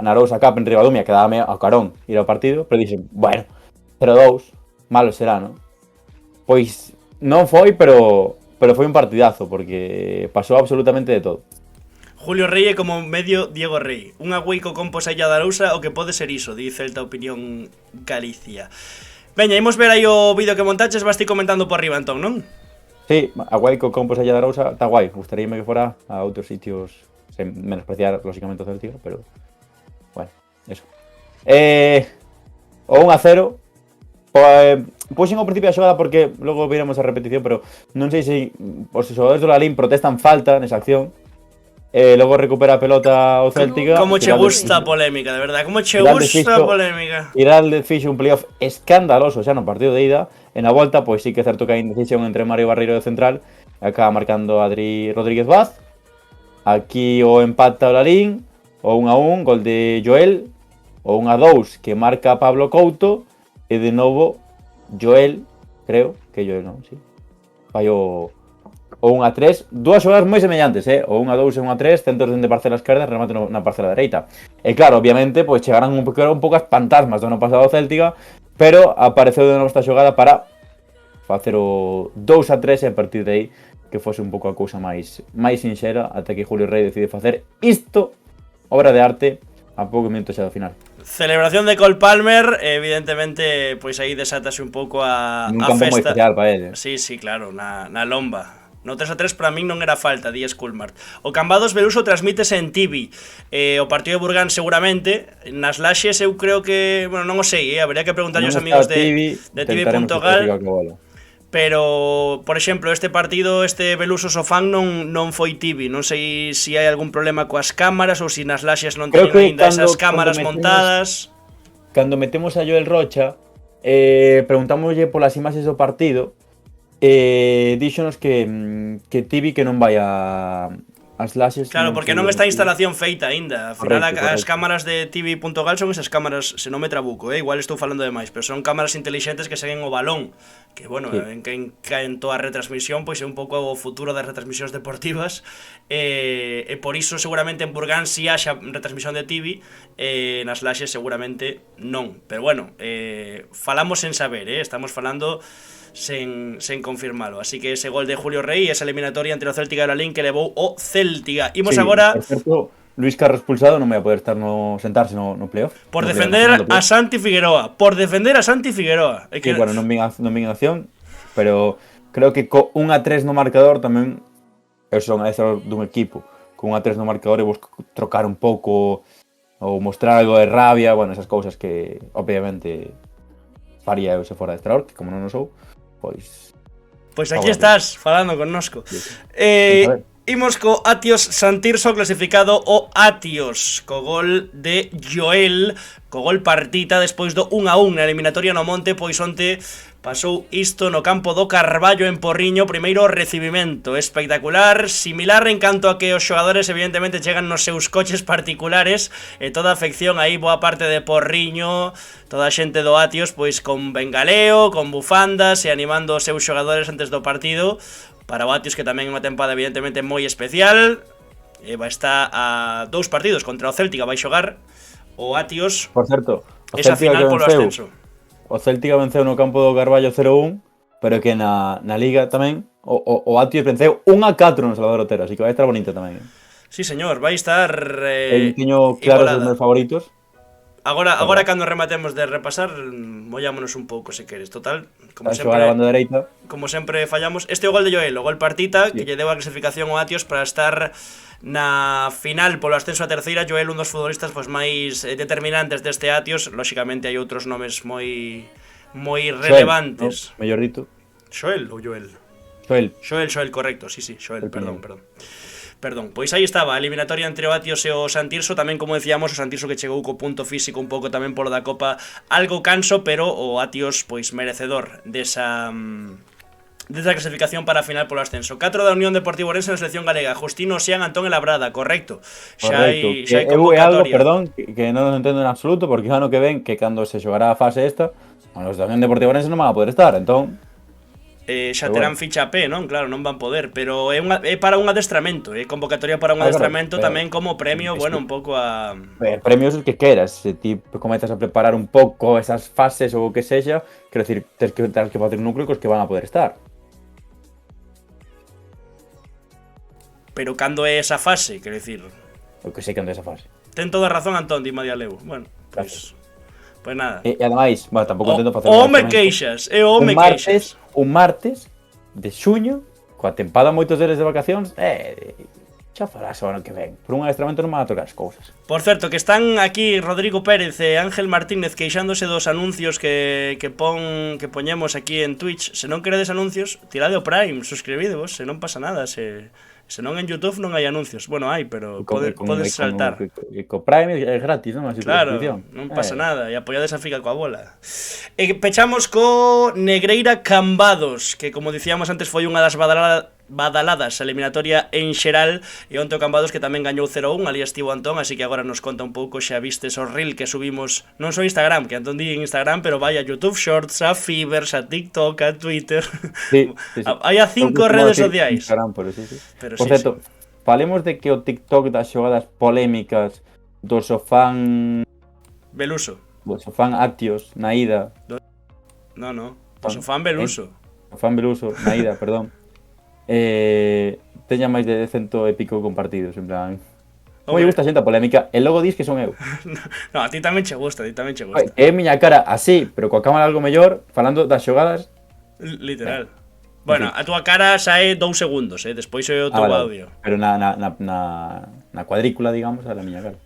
S3: Arousa Cup en Ribadumia, que dábame ao carón ir ao partido, pero dixen, bueno, 0-2, malo será, non? Pois non foi, pero foi un partidazo, porque pasou absolutamente de todo.
S2: Julio Rey é como medio Diego Rey. Un agüeico con posalla da Arousa, o que pode ser iso, di Celta Opinión Galicia. Veña, imos ver aí o vídeo que montaches, vas ti comentando por arriba, Antón, non?
S3: Sí, agüeico con posalla da Arousa está guai, gustaríame que fora a outros sitios, sen menospreciar, lógicamente, o Celtic, pero... Bueno, eso. O 1-0. Puxen ao principio a xogada porque logo viramos a repetición, pero non sei se os xogadores do Lalín protestan falta nesa acción. Logo recupera a pelota o Celtic.
S2: Como che gusta a polémica, de verdad. Como che gusta a polémica.
S3: Iralde fixo un playoff escandaloso xa no partido de ida. En a volta, pois sí que é certo que hai indecisión entre Mario Barreiro e o central. Acaba marcando Adri Rodríguez Vaz. Aquí o empata o Lalín. O 1-1, gol de Joel. O 1-2, que marca Pablo Couto. E de novo, Joel, creo que Joel non, sí. Vai o 1-3. Dúas xogadas moi semellantes, O 1-2 e 1-3, centros dende parcela esquerda, remate na parcela dereita. E claro, obviamente, pois chegarán un pouco as fantasmas do ano pasado Céltica, pero apareceu de novo esta xogada para facer o 2-3 e a partir de aí que fose un pouco a cousa máis sinxera, ata que Julio Rey decide facer isto, obra de arte, a pouco minutos xa do final.
S2: Celebración de Cole Palmer, evidentemente, pois aí desátase un pouco a
S3: campo
S2: festa.
S3: Moi especial para ele.
S2: Sí, claro, na Lomba. No 3-3 para min non era falta, di Skulmart. O Cambados Beluso transmítese en TV. O partido de Burgán seguramente. Nas Laxes eu creo que... Bueno, non o sei, habería que preguntar aos amigos de TV.gal. Pero, por exemplo, este partido, este Beluso Sofán non foi TV. Non sei se hai algún problema coas cámaras ou se nas laxas non
S3: Creo
S2: teñen
S3: que
S2: ainda esas
S3: cando
S2: cámaras
S3: metemos-
S2: montadas.
S3: Cando metemos a Joel Rocha, preguntámoslle polas imaxes do partido, díxonos que TV que non vai as laxes.
S2: Claro, porque non está a instalación feita aínda. Al final,
S3: Correcto,
S2: as
S3: correcto.
S2: cámaras de TV.gal son esas cámaras, se non me trabuco, igual estou falando de máis, pero son cámaras inteligentes que seguen o balón. Que, bueno,
S3: Sí.
S2: en toda a retransmisión, pois é un pouco o futuro das retransmisións deportivas. E por iso, seguramente, en Burgán si haxa retransmisión de TV, nas laxes seguramente non. Pero, bueno, falamos sen saber, estamos falando sen confirmalo. Así que ese gol de Julio Rey, esa eliminatoria entre o Céltiga e o Lalín que levou o Céltiga. Imos
S3: Sí,
S2: agora
S3: por certo, Luis Carlos expulsado non vai a poder sentarse no playoff.
S2: por
S3: No
S2: defender
S3: playoff, no
S2: a
S3: playoff.
S2: Santi Figueroa. Por defender a Santi Figueroa. É que
S3: Sí, bueno, non vin en acción, pero creo que co 1-3 no marcador tamén son a esa dun equipo. Con 1-3 no marcador e vos trocar un pouco ou mostrar algo de rabia, bueno, esas cousas que obviamente faría eu se fora de Estraor, que como non o sou, pois
S2: Pois aquí
S3: Ahora,
S2: estás, falando connosco.
S3: Sí. A ver.
S2: Imos co Atios Santirso clasificado o Atios co gol de Joel, co gol partita despois do 1-1 na eliminatoria no Monte, pois onte pasou isto no campo do Carballo en Porriño, primeiro recibimento espectacular, similar en canto a que os xogadores evidentemente chegan nos seus coches particulares e toda a afección aí, boa parte de Porriño, toda a xente do Atios pois con bengaleo, con bufandas e animando os seus xogadores antes do partido. Para o Atios, que tamén é unha tempada evidentemente moi especial, vai estar a 2 partidos contra o Céltiga, vai xogar o Atios
S3: Por certo, o
S2: esa
S3: Céltiga
S2: final
S3: que
S2: polo
S3: venceu,
S2: ascenso.
S3: o Céltiga venceu no campo do Carballo 0-1, pero que na Liga tamén o Atios venceu 1-4 no Salvador Otero, así que vai estar bonito tamén.
S2: Sí, señor, vai estar
S3: Eu tiño claros os
S2: igualada.
S3: meus favoritos.
S2: Agora cando rematemos de repasar, mollámonos un pouco se queres. Total, como
S3: Vai xogar a banda
S2: sempre,
S3: dereita.
S2: como sempre fallamos. Este é o gol de Joel, o gol partita,
S3: Sí.
S2: que lle deu a clasificación ao Atios para estar na final polo ascenso a terceira. Joel, un dos futbolistas pois máis determinantes deste Atios. Lóxicamente hai outros nomes moi relevantes.
S3: No, mellorito.
S2: Xoel ou Joel?
S3: Joel.
S2: Correcto, sí, Xoel,
S3: El
S2: perdón. Perdón, pois aí estaba a eliminatoria entre o Atios e o Santirso. Tamén, como decíamos, o Santirso que chegou co punto físico un pouco tamén polo da Copa, algo canso, pero o Atios pois merecedor desa clasificación para a final polo ascenso. 4 da Unión Deportiva Ourense na selección galega, Justino Xian, Antón e Labrada, correcto. Xa hai
S3: Que eu é algo, perdón, que non o entendo en absoluto, porque o ano que ven, que cando se xogará a fase esta, os da Unión Deportiva Ourense non van a poder estar, entón
S2: xa
S3: Pero
S2: terán
S3: bueno.
S2: ficha P, non? Claro, non van poder, pero é para un adestramento, convocatoria para un
S3: Claro,
S2: adestramento
S3: pero-
S2: tamén como premio, bueno, un pouco a...
S3: premios os que queras. Se ti comezas a preparar un pouco esas fases ou o que sexa, quero dicir, tens que facer un núcleo cos que van a poder estar.
S2: Pero cando é esa fase, quero dicir...
S3: O que sei que ando esa fase.
S2: Ten toda a razón Antón, di Madia Leu. Bueno, pois nada.
S3: E ademais, bueno, tampouco intento facer
S2: O
S3: un
S2: me
S3: adestramento.
S2: queixas, me queixas.
S3: Un martes de xuño, coa tempada moitos deles de vacacións, xa farás o ano que ven. Por un adestramento non van a tocar as cousas.
S2: Por certo, que están aquí Rodrigo Pérez e Ángel Martínez queixándose dos anuncios que poñemos aquí en Twitch. Se non queredes anuncios, tirade o Prime, suscribidevos, se non pasa nada, se non en YouTube non hai anuncios. Bueno, hai, pero podes saltar.
S3: Co Prime é gratis, non? Así
S2: Claro, non pasa nada, e apoiades a Fica coa bola. E pechamos co Negreira Cambados, que como dicíamos antes foi unha das badaladas eliminatoria en xeral, e onte o Cambados que tamén gañou 0-1, ali estivo Antón, así que agora nos conta un pouco, xa vistes o reel que subimos, non só Instagram, que Antón di en Instagram, pero vai a YouTube Shorts, a Fibers, a TikTok, a Twitter.
S3: Sí.
S2: Hai a 5 redes sociais.
S3: Instagram, pero sí.
S2: Pero
S3: Por
S2: sí,
S3: certo, falemos de que o TikTok das xogadas polémicas do Sofán
S2: Beluso.
S3: Atios na ida,
S2: No, o Sofán Beluso.
S3: Sofán Beluso na ida, perdón, teña máis de 100 e pico compartidos, en plan. Moi
S2: Hombre.
S3: gusta a xente a polémica, e logo dis que son eu.
S2: No, a ti tamén che gusta,
S3: É miña cara así, pero coa cámara algo mellor, falando das xogadas.
S2: Literal. Bueno, a túa cara sae 2 segundos, despois é o teu audio.
S3: Pero na cuadrícula, digamos, a la miña cara.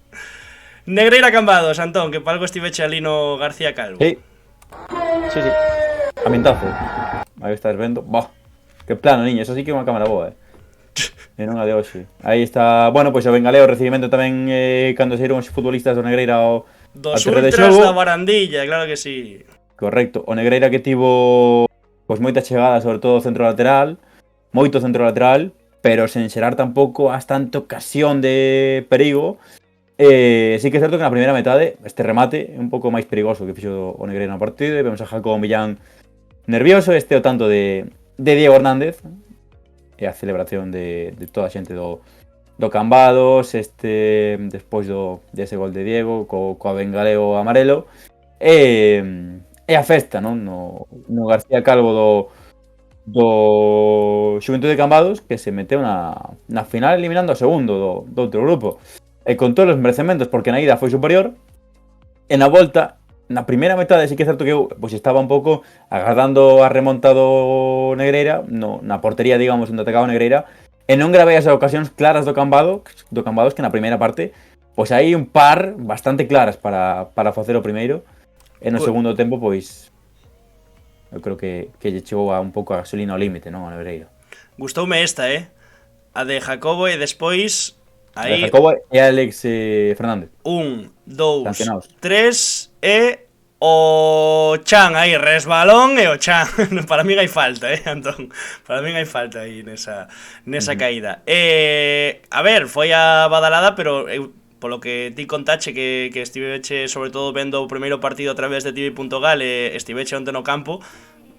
S2: Negreira Cambados, Antón, que palgo estiveche ali no García Calvo.
S3: Sí. Amentazo. Aí estás vendo. Bah, que plano, niño, eso sí que é unha cámara boa, E non a de hoxe. Aí está, bueno, pois o Bengaleo, o recibimento tamén cando saíron os futbolistas do Negreira ao
S2: Dos
S3: terreo de
S2: ultras
S3: xogo.
S2: da Barandilla, claro que sí.
S3: Correcto, o Negreira que tivo pois moita chegada, sobre todo centro lateral, moito centro lateral, pero sen xerar tampouco bastante ocasión de perigo. Sí que é certo que na primeira metade este remate é un pouco máis perigoso que fixo o Negreira no partido, e vemos a Jacobo Millán nervioso, o tanto de Diego Hernández, e a celebración de toda a xente do Cambados, despois dese gol de Diego, coa Bengaleo amarelo, e a festa, non? No García Calvo do Xuventude de Cambados, que se meteu na final eliminando o segundo do outro grupo, e con todos os merecementos, porque na ida foi superior, e na volta, na primeira metade, sí que é certo que eu pois estaba un pouco agardando a remonta do Negreira, na portería, digamos, onde atacaba o Negreira, e non gravei as ocasións claras do Cambados, que na primeira parte, pois hai un par bastante claras para facer o primeiro, e no segundo tempo, pois, eu creo que lle chegou a un pouco a gasolina ao límite, non, ao Negreira.
S2: Gustoume esta, a de Jacobo, e despois aí
S3: Jacobo e Alex Fernández.
S2: 1, 2,
S3: Sancionados.
S2: 3 e o Chan aí, resbalón e o Chan. Para min hai falta, Antón. Para min hai falta aí nesa caída. A ver, foi a badalada, pero eu, polo que ti contache que estiveche sobre todo vendo o primeiro partido a través de TV.gal e estiveche onte no campo,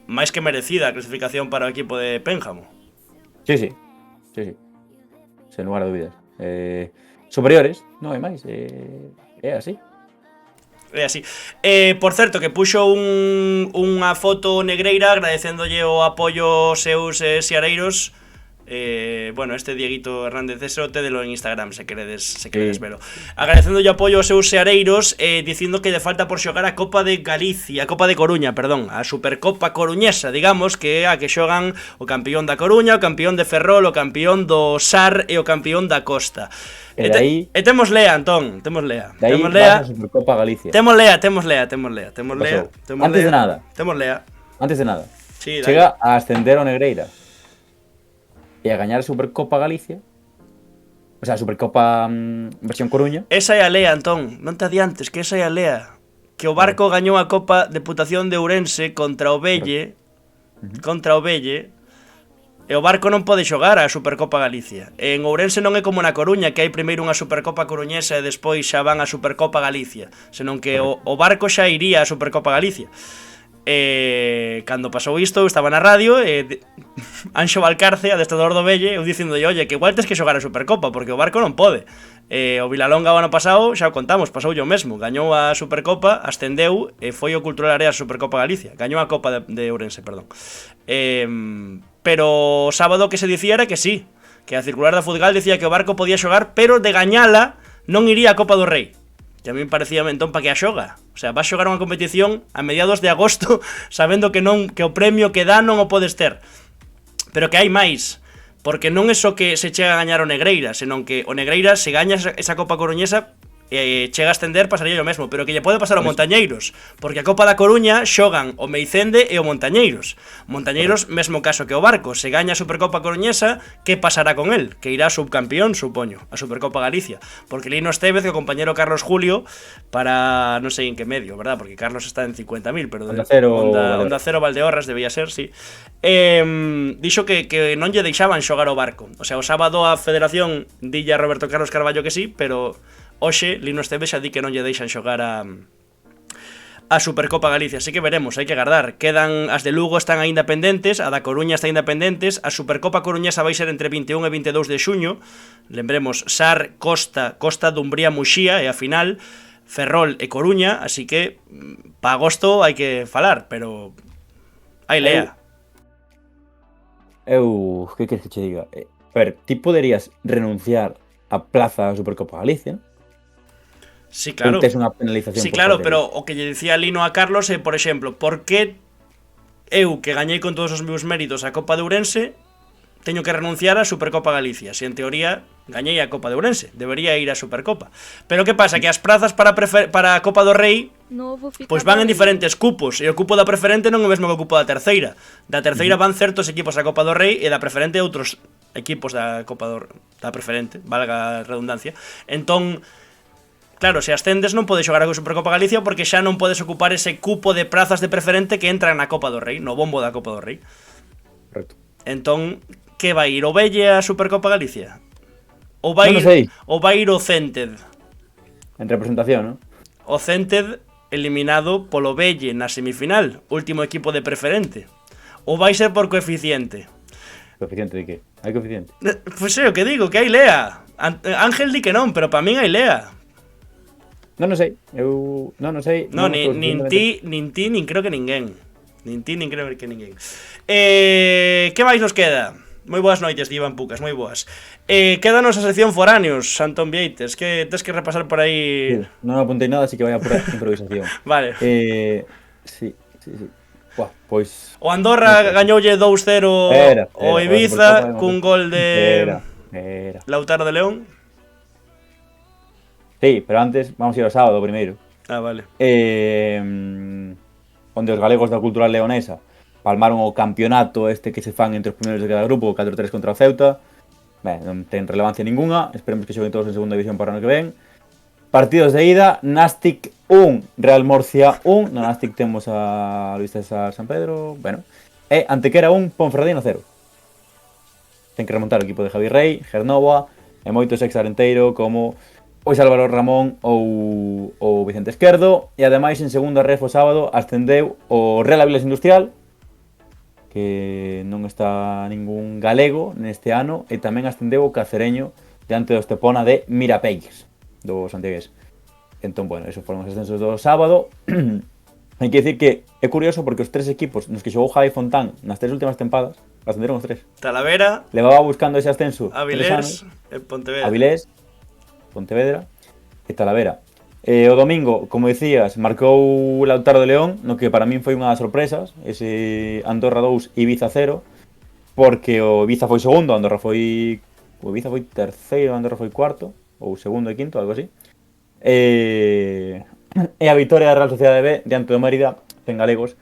S2: máis que merecida a clasificación para o equipo de Pénjamo.
S3: Sí. Sen lugar a dúbidas. Superiores, non hai máis. É así.
S2: É así. Por certo, que puxo unha foto Negreira agradecéndolle o apoio aos seus seareiros. Bueno, este Dieguito Hernández, eso tedelo en Instagram se queredes velo. Agradecéndolle o apoio aos seus seareiros, dicindo que lle falta por xogar a Copa de Galicia, a Copa de Coruña, perdón, a Supercopa Coruñesa, digamos, que é a que xogan o campeón da Coruña, o campeón de Ferrol, o campeón do SAR e o campeón da Costa. E temos lea, Antón, temos lea.
S3: Temos lea. Supercopa Galicia.
S2: Temos lea.
S3: Antes de nada.
S2: Temos lea.
S3: Antes de nada.
S2: Sí,
S3: chega a ascender ao Negreira e a gañar a Supercopa Galicia, o sea, a Supercopa versión Coruña.
S2: Esa é a lea, Antón, non te adiantes, que esa é a lea. Que o Barco gañou a Copa Deputación de Ourense contra o Velle, e o Barco non pode xogar a Supercopa Galicia. En Ourense non é como na Coruña, que hai primeiro unha Supercopa Coruñesa e despois xa van a Supercopa Galicia, senón que o Barco xa iría a Supercopa Galicia. Cando pasou isto, eu estaba na radio e Anxo Valcarce, adestrador do Velle, eu dicíndolle, oye, que igual tes que xogar a Supercopa porque o Barco non pode. O Vilalonga o ano pasado, xa o contamos, pasoulle o mesmo, gañou a Supercopa, ascendeu e foi o Cultural Areas Supercopa Galicia, gañou a Copa de Ourense, perdón. Pero o sábado que se dicía era que sí, que a circular da Futgal dicía que o Barco podía xogar, pero de gañala non iría a Copa do Rei. E a mí parecía entón para que a xoga. O sea, vas xogar unha competición a mediados de agosto sabendo que o premio que dá non o podes ter. Pero que hai máis, porque non é só que se chega a gañar o Negreira, senón que o Negreira, se gaña esa Copa Coruñesa, chega a ascender, pasaría o mesmo, pero que lle pode pasar ao Montañeiros, porque a Copa da Coruña xogan o Meicende e o Montañeiros. Montañeiros, mesmo caso que o Barco, se gaña a Supercopa Coruñesa, que pasará con el? Que irá subcampeón, supoño, a Supercopa Galicia, porque Lino Estevez e o compañero Carlos Julio para non sei en que medio, verdad? Porque Carlos está en 50.000, pero
S3: Onda Cero
S2: Valdeorras debía ser, sí. Dixo que non lle deixaban xogar o Barco. O sea, o sábado a Federación dille a Roberto Carlos Carballo que sí, pero hoxe Lino Estevez xa di que non lle deixan xogar a Supercopa Galicia, así que veremos, hai que agardar. Quedan as de Lugo, están aínda pendentes, a da Coruña está aínda pendentes, a Supercopa Coruñesa vai ser entre 21 e 22 de xuño. Lembremos, SAR, Costa, Dumbría, Muxía e a final Ferrol e Coruña, así que para agosto hai que falar, pero hai lea.
S3: Que queres que che diga? A ver, ti poderías renunciar a plaza da Supercopa Galicia, non?
S2: Sí, claro.
S3: Tes unha penalización.
S2: Sí, claro, pero o que lle dicía Lino a Carlos é, por exemplo, por que eu, que gañei con todos os meus méritos a Copa de Ourense, teño que renunciar á Supercopa Galicia. Se en teoría gañei a Copa de Ourense, debería ir á Supercopa. Pero que pasa? Que as prazas para a Copa do Rei
S5: Novo fica
S2: pois van en
S5: boleiro.
S2: diferentes cupos, e o cupo da preferente non é o mesmo que o cupo da terceira. Da terceira van certos equipos á Copa do Rei e da preferente outros equipos da da preferente, valga a redundancia. Entón, claro, se ascendes non podes xogar a Supercopa Galicia porque xa non podes ocupar ese cupo de prazas de preferente que entran na Copa do Rei, no bombo da Copa do Rei.
S3: Correcto.
S2: Entón, que vai ir o Velle a Supercopa Galicia? Ou vai
S3: Non o sei.
S2: ou vai ir o Cented?
S3: En representación, ¿no?
S2: O Cented eliminado polo Velle na semifinal, último equipo de preferente. Ou vai ser por coeficiente?
S3: ¿Coeficiente de qué? ¿Hay coeficiente?
S2: Pois é o que digo, que hai lea. Ángel di que non, pero para min hai lea.
S3: Non o sei. Eu non o sei.
S2: No,
S3: estou
S2: nin
S3: suficientemente-
S2: ti, nin creo que ninguén. Nin ti, nin creo que ninguén. Que máis nos queda? Moi boas noites, Iván Pucas, moi boas. Quédanos a sección foráneos, Antón Vieites, que tes que repasar por aí.
S3: Sí, non apuntei nada, así que vai a pura improvisación.
S2: Vale.
S3: Sí. Buah, pois...
S2: O Andorra gañoulle 2-0
S3: Era,
S2: o
S3: era,
S2: Ibiza
S3: por
S2: cun gol de
S3: Era.
S2: Lautaro de León.
S3: Sí, pero antes vamos a ir ao sábado primeiro.
S2: Ah, vale.
S3: Onde os galegos da Cultural Leonesa palmaron o campeonato este que se fan entre os primeiros de cada grupo, 4-3 contra o Ceuta. Ben, non ten relevancia ninguna, esperemos que xoguen todos en segunda división para o ano que ven. Partidos de ida, Nastic 1, Real Murcia 1, no Nastic temos a Luis César San Pedro, bueno, e Antequera 1, Ponferradina 0. Ten que remontar o equipo de Javi Rey, Gernova, e moitos ex-arenteiro como pois Álvaro Ramón ou Vicente Esquerdo, e ademais en segunda ref o sábado ascendeu o Real Avilés Industrial, que non está ningún galego neste ano, e tamén ascendeu o Cacereño diante do Estepona de Mirapeix, do santiagués. Entón, bueno, esos foron os ascensos do sábado. Hai que dicir que é curioso porque os tres equipos nos que xogou Javi Fontán nas tres últimas tempadas ascenderon os tres.
S2: Talavera,
S3: Levaba buscando ese ascenso 3
S2: Avilés
S3: anos.
S2: e Pontevedra.
S3: Avilés, Pontevedra e Talavera. O domingo, como dicías, marcou Lautaro de León, no que para min foi unha das sorpresas, ese Andorra 2, Ibiza 0, porque o Ibiza foi segundo, o Ibiza foi terceiro, o Andorra foi cuarto, ou segundo e quinto, algo así. E a vitoria da Real Sociedade B diante do Mérida, en galegos,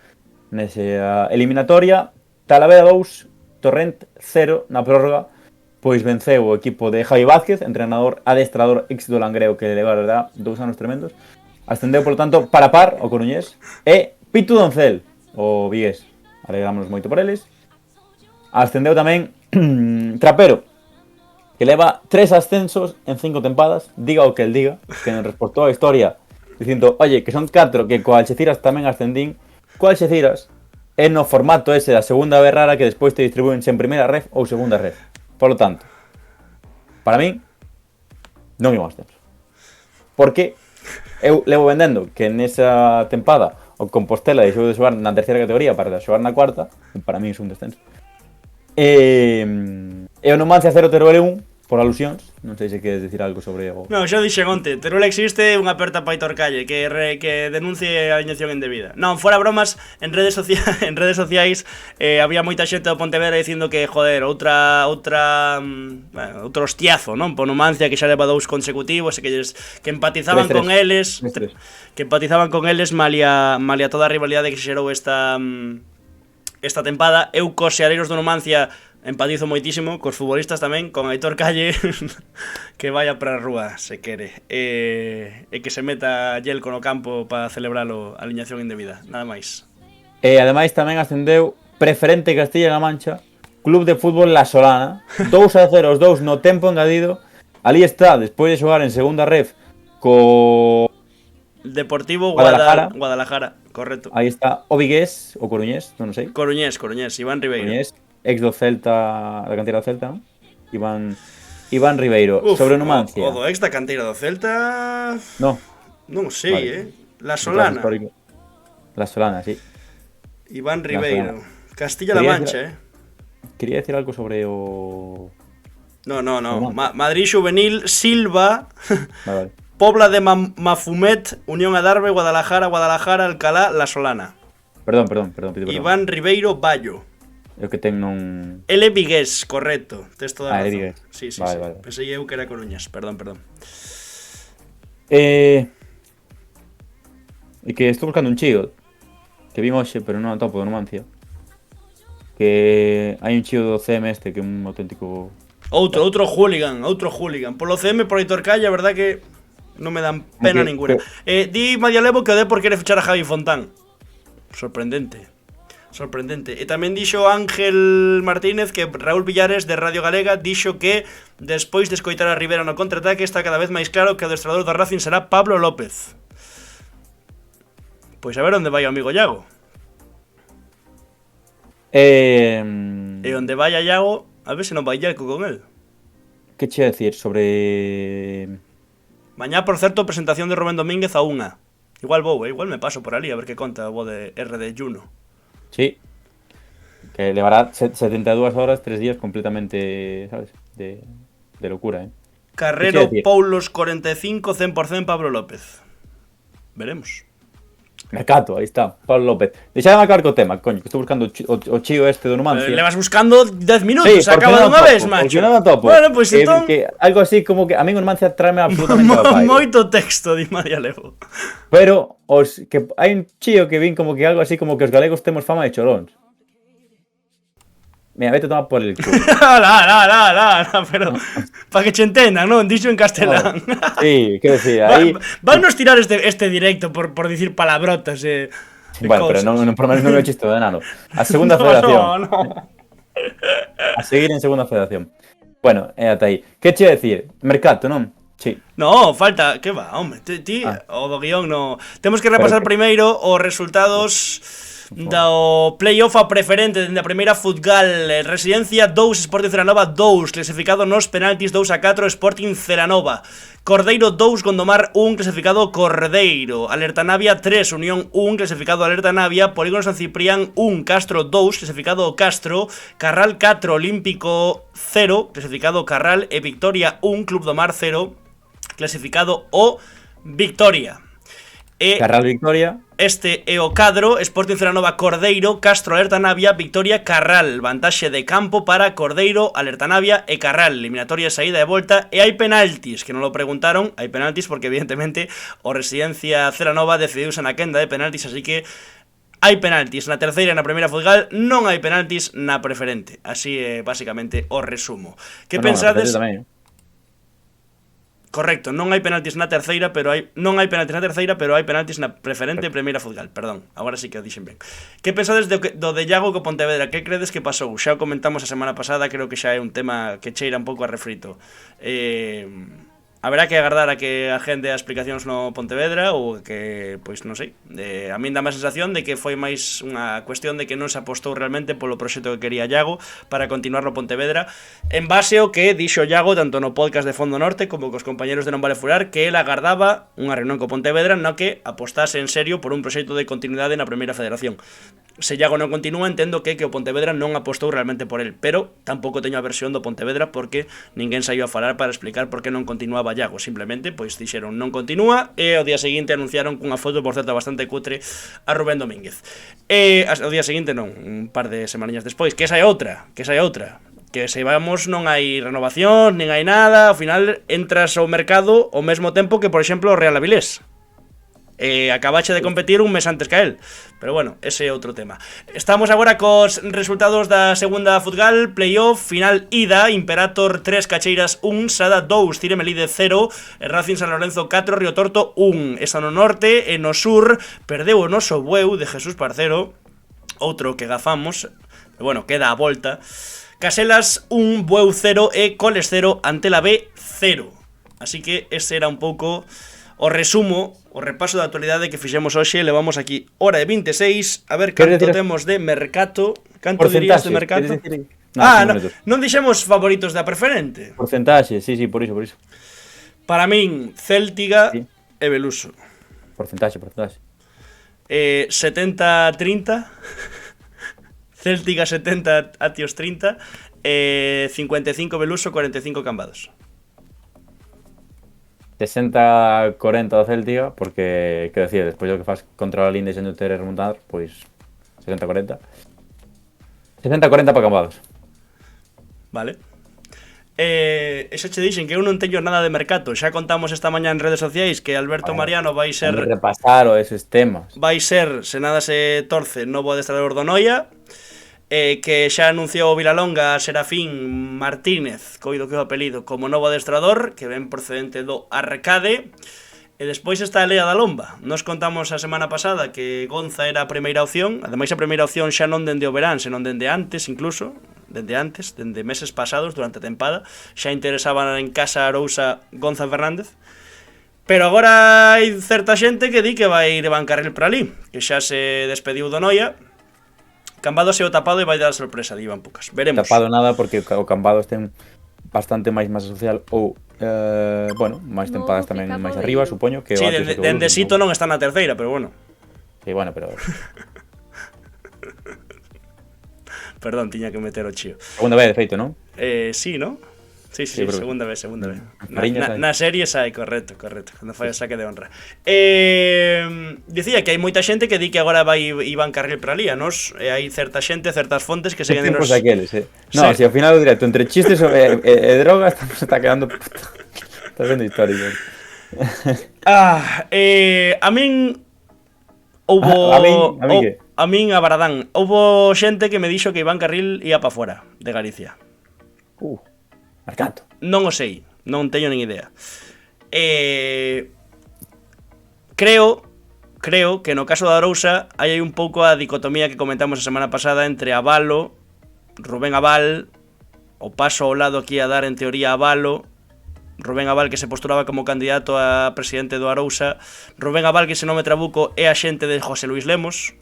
S3: nesa eliminatoria. Talavera 2, Torrent 0 na prórroga, pois venceu o equipo de Javi Vázquez, entrenador adestrador éxito Langreo, que leva, a verdad, 2 anos tremendos. Ascendeu, por tanto, para par o Coruñés. E Pitu Doncel, o vigués. Alegrámonos moito por eles. Ascendeu tamén Trapero, que leva 3 ascensos en 5 tempadas. Diga o que el diga, que nos reportou a historia dicindo, oye, que son 4, que co Alxeciras tamén ascendín. Co Alxeciras é no formato ese da segunda B rara que despois te distribúen en primeira ref ou segunda ref. Por lo tanto, para min, non imos ascenso. Porque eu levo vendendo que nesa tempada o Compostela deixou de xogar na terceira categoría para xogar na cuarta, e para min é un descenso. E o Numancia 0 Teruel 1, por alusións, non sei se queres dicir algo sobre o...
S2: Non, xa dixen onte, Teruel existe, unha aperta para Aitor Calle que denuncie a aliñación indebida. Non, fora bromas, en redes sociais había moita xente do Pontevedra dicindo que, joder, outro hostiazo, non? Po Numancia que xa leva 2 consecutivos e que empatizaban
S3: 3-3.
S2: con eles,
S3: 3-3.
S2: que empatizaban con eles malia toda a rivalidade que se xerou esta tempada. Eu cos xeareiros do Numancia empatizo moitísimo, cos futbolistas tamén, con Aitor Calle, que vaya para a rúa, se quere, e que se meta Yelko no campo para celebrar a aliñación indebida, nada máis.
S3: E ademais tamén ascendeu Preferente Castilla-La Mancha, Club de Fútbol La Solana, 2-0 os dous no tempo engadido. Ali está, despois de xogar en segunda ref co
S2: Deportivo Guadalajara, correcto.
S3: Aí está o vigués, o coruñés, non sei.
S2: Coruñés, Iván Ribeiro.
S3: Coruñés, ex do Celta, da canteira do Celta, non? Iván Ribeiro. Sobre o Numancia.
S2: O do ex da canteira do Celta...
S3: No.
S2: Non sei,
S3: Vale.
S2: La Solana.
S3: La Solana, sí.
S2: Iván Ribeiro. Castilla-La Mancha,
S3: Quería decir algo sobre o...
S2: No. Madrid Juvenil, Silva,
S3: Vale.
S2: Pobla de Mafumet, Unión Adarve, Guadalajara, Alcalá, La Solana.
S3: Perdón.
S2: Iván Ribeiro Bayo.
S3: Eu que ten non...
S2: Ele Vigués, correcto. Tes toda a
S3: Ah, é
S2: razón.
S3: Vigués.
S2: Sí.
S3: Vale.
S2: Pensei eu que era Coruñas. Perdón.
S3: E que estou buscando un chío que vin hoxe, pero non atopo de Numancia. Que hai un chío do CM que é un auténtico...
S2: Outro hooligan. Polo CM, por Aitor Calla, a verdad que non me dan pena ninguna. Di Madia Levo que o Depor quere fichar a Javi Fontán. Sorprendente. E tamén dixo Ángel Martínez que Raúl Villares de Radio Galega dixo que despois de escoitar a Rivera no contraataque está cada vez máis claro que o adestrador do Racing será Pablo López. Pois a ver onde vai o amigo Iago. E onde vai a Iago, a ver se non vai Iago con el.
S3: Que che decir sobre...
S2: Mañá, por certo, presentación de Rubén Domínguez a 1. Igual vou, igual me paso por ali a ver que conta o de R de Juno.
S3: Sí. Que levará 72 horas, 3 días completamente, ¿sabes? De locura,
S2: Carrero, Poulos 45, 100% Pablo López. Veremos.
S3: Mercato, aí está, Pablo López. Deixadme acabar co tema, coño, que estou buscando o chío este do Numancia.
S2: Le vas buscando 10 minutos,
S3: sí,
S2: acaba dunha vez, macho.
S3: Porque non atopo.
S2: Bueno, pois pues, entón...
S3: que algo así como que a mí o Numancia tráeme absolutamente ao pai.
S2: Moito texto, di María Levo.
S3: Pero que hai un chío que vin como que algo así como que os galegos temos fama de choróns. Mira, vete a tomar por el culo.
S2: No, pero para que che entendan, non? Dixo en castelán.
S3: Sí, quero decir, aí...
S2: Vannos tirar este directo por dicir palabrotas
S3: bueno, pero non por menos non é o chiste de nano. A segunda federación.
S2: No.
S3: A seguir en segunda federación. Bueno, ata aí. Que che decir? Mercato, non? Sí.
S2: No, falta, que va, home. Ti, o do guión no. Temos que repasar primeiro os resultados do playoff a preferente dende a primeira Futgal. Residencia 2, Sporting Celanova 2, clasificado nos penaltis 2-4 Sporting Celanova. Cordeiro 2, Gondomar 1, clasificado Cordeiro. Alerta Navia 3, Unión 1, clasificado Alerta Navia. Polígono San Ciprián 1, Castro 2, clasificado Castro. Carral 4, Olímpico 0, clasificado Carral. E Victoria 1, Club do Mar 0, clasificado o Victoria.
S3: Carral Victoria.
S2: Este é o cadro: Sporting Celanova Cordeiro, Castro Alerta Navia, Victoria Carral. Vantaxe de campo para Cordeiro, Alerta Navia e Carral. Eliminatoria, saída e volta. E hai penaltis, que non lo preguntaron. Hai penaltis porque evidentemente o Residencia Celanova decidiuse na quenda de penaltis, así que hai penaltis na terceira e na primeira Futgal, non hai penaltis na preferente. Así é basicamente o resumo. Que pensades? Correcto, non hai penaltis na terceira, pero hai penaltis na preferente e primeira Futgal, perdón. Agora sí que o dixen ben. Que pensades do de Iago co Pontevedra? Que credes que pasou? Xa o comentamos a semana pasada, creo que xa é un tema que cheira un pouco a refrito. Haberá que agardar a que a gente a explicacións no Pontevedra ou que, pois non sei, a min dá má sensación de que foi máis unha cuestión de que non se apostou realmente polo proxecto que quería Iago para continuar no Pontevedra, en base ao que dixo Iago tanto no podcast de Fondo Norte como cos compañeros de Non Vale Furar, que ele agardaba unha reunión co Pontevedra no que apostase en serio por un proxecto de continuidade na Primeira Federación. Se Iago non continúa, entendo que o Pontevedra non apostou realmente por el, pero tampouco teño a versión do Pontevedra porque ninguén saiu a falar para explicar por que non continuaba Iago. Simplemente, pois, dixeron non continúa e ao día seguinte anunciaron cunha foto, por certo, bastante cutre a Rubén Domínguez. Ao día seguinte non, un par de semaninhas despois, que esa é outra, que se vamos non hai renovación, nin hai nada, ao final entras ao mercado ao mesmo tempo que, por exemplo, o Real Avilés. Acabache de competir un mes antes que él. Pero bueno, ese é outro tema. Estamos agora cos resultados da segunda Futgal. Playoff, final ida: Imperator 3, Cacheiras 1, Sada 2, Ciremelide 0, Racing San Lorenzo 4, Río Torto 1. Esa no norte. E no sur perdeu o noso Bueu de Jesús Parcero, outro que gafamos, bueno, queda a volta. Caselas 1, Bueu 0 e Coles 0, Antela B 0. Así que ese era un pouco o resumo, o repaso da actualidade que fixemos hoxe. Levamos aquí hora e 26. A ver canto temos de mercato. Canto dirías de mercato? Non dixemos favoritos da preferente.
S3: Porcentaxe, sí, por iso.
S2: Para min, Céltiga e Beluso.
S3: Porcentaxe.
S2: 70-30. Céltiga 70, Atios 30. 55 Beluso, 45 Cambados.
S3: 60-40 do Céltiga, porque, quero dicir, despois do que faz contra a Linde sen ter remontar, pois 60-40. 60-40 para Cambados.
S2: Vale. Eso che dixen que eu non teño nada de mercado. Xa contamos esta mañá en redes sociais que Alberto Mariano vai ser...
S3: repasar esos temas.
S2: Vai ser, se nada se torce, novo adestrador do Noia. Que xa anunciou Vilalonga a Serafín Martínez, coido que é o apelido, como novo adestrador, que ven procedente do Arcade. E despois está a Lea da Lomba. Nos contamos a semana pasada que Gonza era a primeira opción. Ademais a primeira opción xa non dende o verán, senón dende antes incluso. Dende meses pasados, durante a tempada. Xa interesaban en Casa Arousa Gonza Fernández. Pero agora hai certa xente que di que vai ir Iván Carril para ali, que xa se despediu do Noia. Cambados é o tapado e vai dar a sorpresa de Iván Pucas. Veremos.
S3: Tapado nada porque o Cambados ten bastante máis masa social ou, bueno, máis tempadas tamén máis arriba, supoño que
S2: sí, dende Sito non está na terceira, pero bueno.
S3: Sí, bueno, pero...
S2: Perdón, tiña que meter o chío.
S3: Segunda vez, de feito, non?
S2: Sí, ¿no? Sí, segunda vez. Na serie sai, correcto. Cando fai o saque de honra. Dicía que hai moita xente que di que agora vai Iván Carril para ali. Nos hai certa xente, certas fontes que seguen
S3: nos... Aqueles, No, sí. Si ao final do directo, entre chistes e drogas, está quedando... Está sendo histórico.
S2: A min... A min a Baradán. Houbo xente que me dixo que Iván Carril ia pa fora de Galicia.
S3: Marcado.
S2: Non o sei, non teño nin idea. Creo que no caso da Arousa hai un pouco a dicotomía que comentamos a semana pasada entre Abalo, Rubén Abal, o paso ao lado aquí a dar en teoría Abalo, Rubén Abal que se postulaba como candidato a presidente do Arousa, Rubén Abal que se non me trabuco é a xente de José Luis Lemos,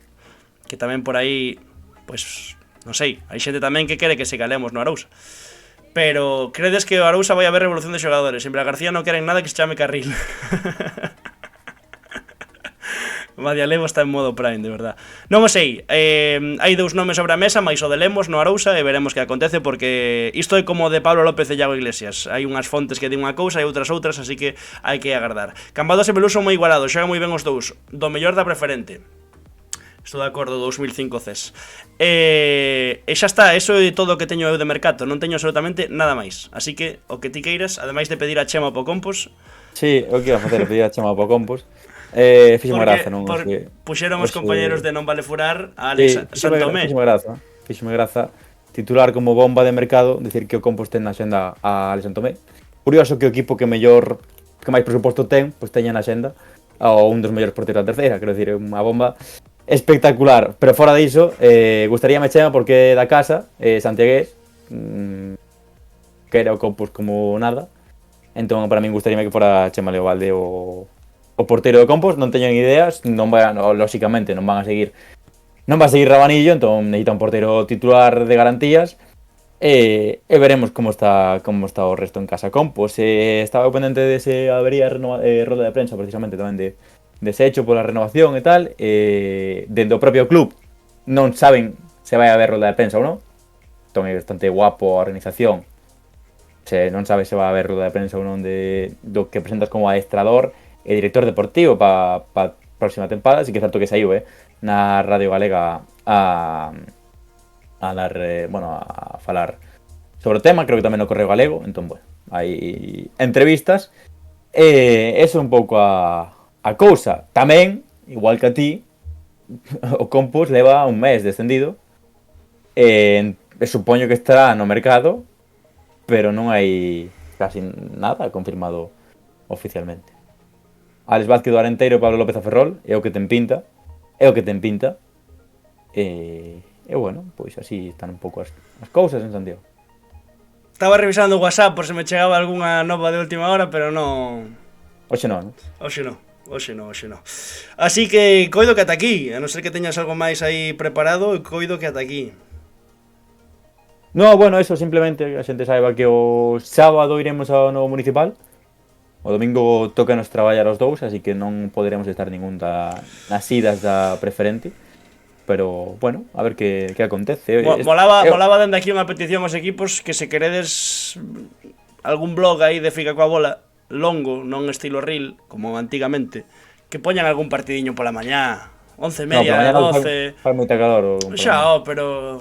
S2: que tamén por aí, pues, non sei, hai xente tamén que quere que se calemos no Arousa. Pero, credes que o Arousa vai haber revolución de xogadores? En Vilagarcía non queren nada que se chame Carril. Madia Levo está en modo Prime, de verdad. Non o sei, hai dous nomes sobre a mesa, máis o de Lemos no Arousa, e veremos que acontece, porque isto é como de Pablo López e Iago Iglesias. Hai unhas fontes que din unha cousa e outras, así que hai que agardar. Cambados e Beluso moi igualados, xogan moi ben os dous. Do mellor da preferente. Estou de acordo, 2005 CES. E xa está, eso é todo o que teño eu de mercado. Non teño absolutamente nada máis. Así que, o que ti queiras, ademais de pedir a Chema po Compos.
S3: Sí, o que iba a facer, pedir a Chema po Compos. Fixo graza, non?
S2: Puxeron os compañeros de Non Vale Furar a Alex Santomé.
S3: Fixo graza titular como bomba de mercado, decir que o Compos ten na xenda a Alex Santomé. Curioso que o equipo que máis presuposto ten, pois teña na xenda a un dos mellores porteros da terceira, quero dicir, é unha bomba espectacular, pero fora diso, gustaríame Chema porque da casa, santiagués, que era o Compos como nada. Entón, para min gustaríame que fora Chema Leovalde o porteiro do Compos. Non teño nin ideas, lóxicamente non va a seguir Rabanillo, entón necesita un porteiro titular de garantías. E veremos como está o resto en casa Compos. Estaba pendente de se habería roda de prensa precisamente tamén de se hecho pola renovación e tal, dentro do propio club non saben se vai haber roda de prensa ou non. Entón é bastante guapo a organización, se non sabe se vai haber roda de prensa ou non do que presentas como adestrador e director deportivo para próxima tempada. Así que é certo que saiu na Radio Galega a falar sobre o tema, creo que tamén no Correo Galego. Entón, bueno, hai entrevistas e eso un pouco a cousa. Tamén, igual que a ti, o Compos leva un mes descendido e supoño que estará no mercado, pero non hai casi nada confirmado oficialmente. Alex Vázquez do Arenteiro e Pablo López a Ferrol é o que ten pinta. E bueno, pois así están un pouco as cousas en Santiago.
S2: Estaba revisando o WhatsApp por se me chegaba algunha nova de última hora, pero non...
S3: Hoxe non.
S2: Así que coido que ata aquí, a non ser que teñas algo máis aí preparado, coido que ata aquí.
S3: No, bueno, eso simplemente que a xente saiba que o sábado iremos ao novo municipal. O domingo tócanos traballar os dous, así que non poderemos estar ningún das idas da preferente. Pero, bueno, a ver que acontece.
S2: Molaba dende aquí unha petición aos equipos que se queredes algún blog aí de Fica coa bola longo, non estilo reel, como antigamente, que poñan algún partidiño pola mañá, 11:30, 12...
S3: Fai moita calor.
S2: Xa, pero...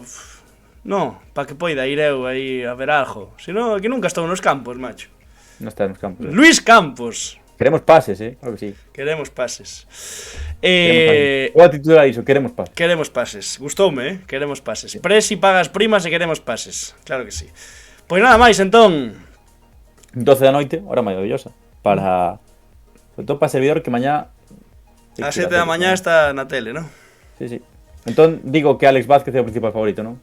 S2: No, para que poida ir eu aí a ver algo. Si no, que nunca estou nos campos, macho.
S3: Non está nos campos.
S2: Luis Campos.
S3: Queremos pases, claro que sí.
S2: Queremos pases.
S3: Vou a titular iso, queremos pases.
S2: Queremos pases. Gustoume, Queremos pases. Presi pagas primas e queremos pases. Claro que sí. Pois nada máis, entón.
S3: 12 da noite, hora maravillosa. Para... Sobre todo para servidor que mañá...
S2: A 7 da mañá está na tele, non?
S3: Sí, sí. Entón, digo que Alex Vázquez é o principal favorito, non?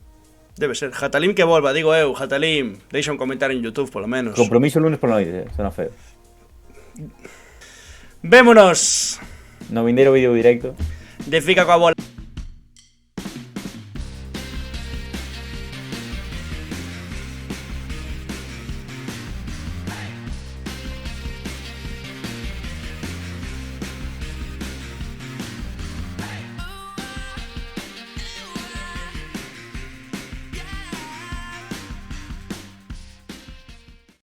S2: Debe ser. Jatalim que volva, digo eu. Jatalim, deixa un comentario en YouTube, polo menos.
S3: Compromiso o lunes por la noite, sona feo.
S2: Vémonos
S3: No vindeiro vídeo directo.
S2: de Fica coa bola.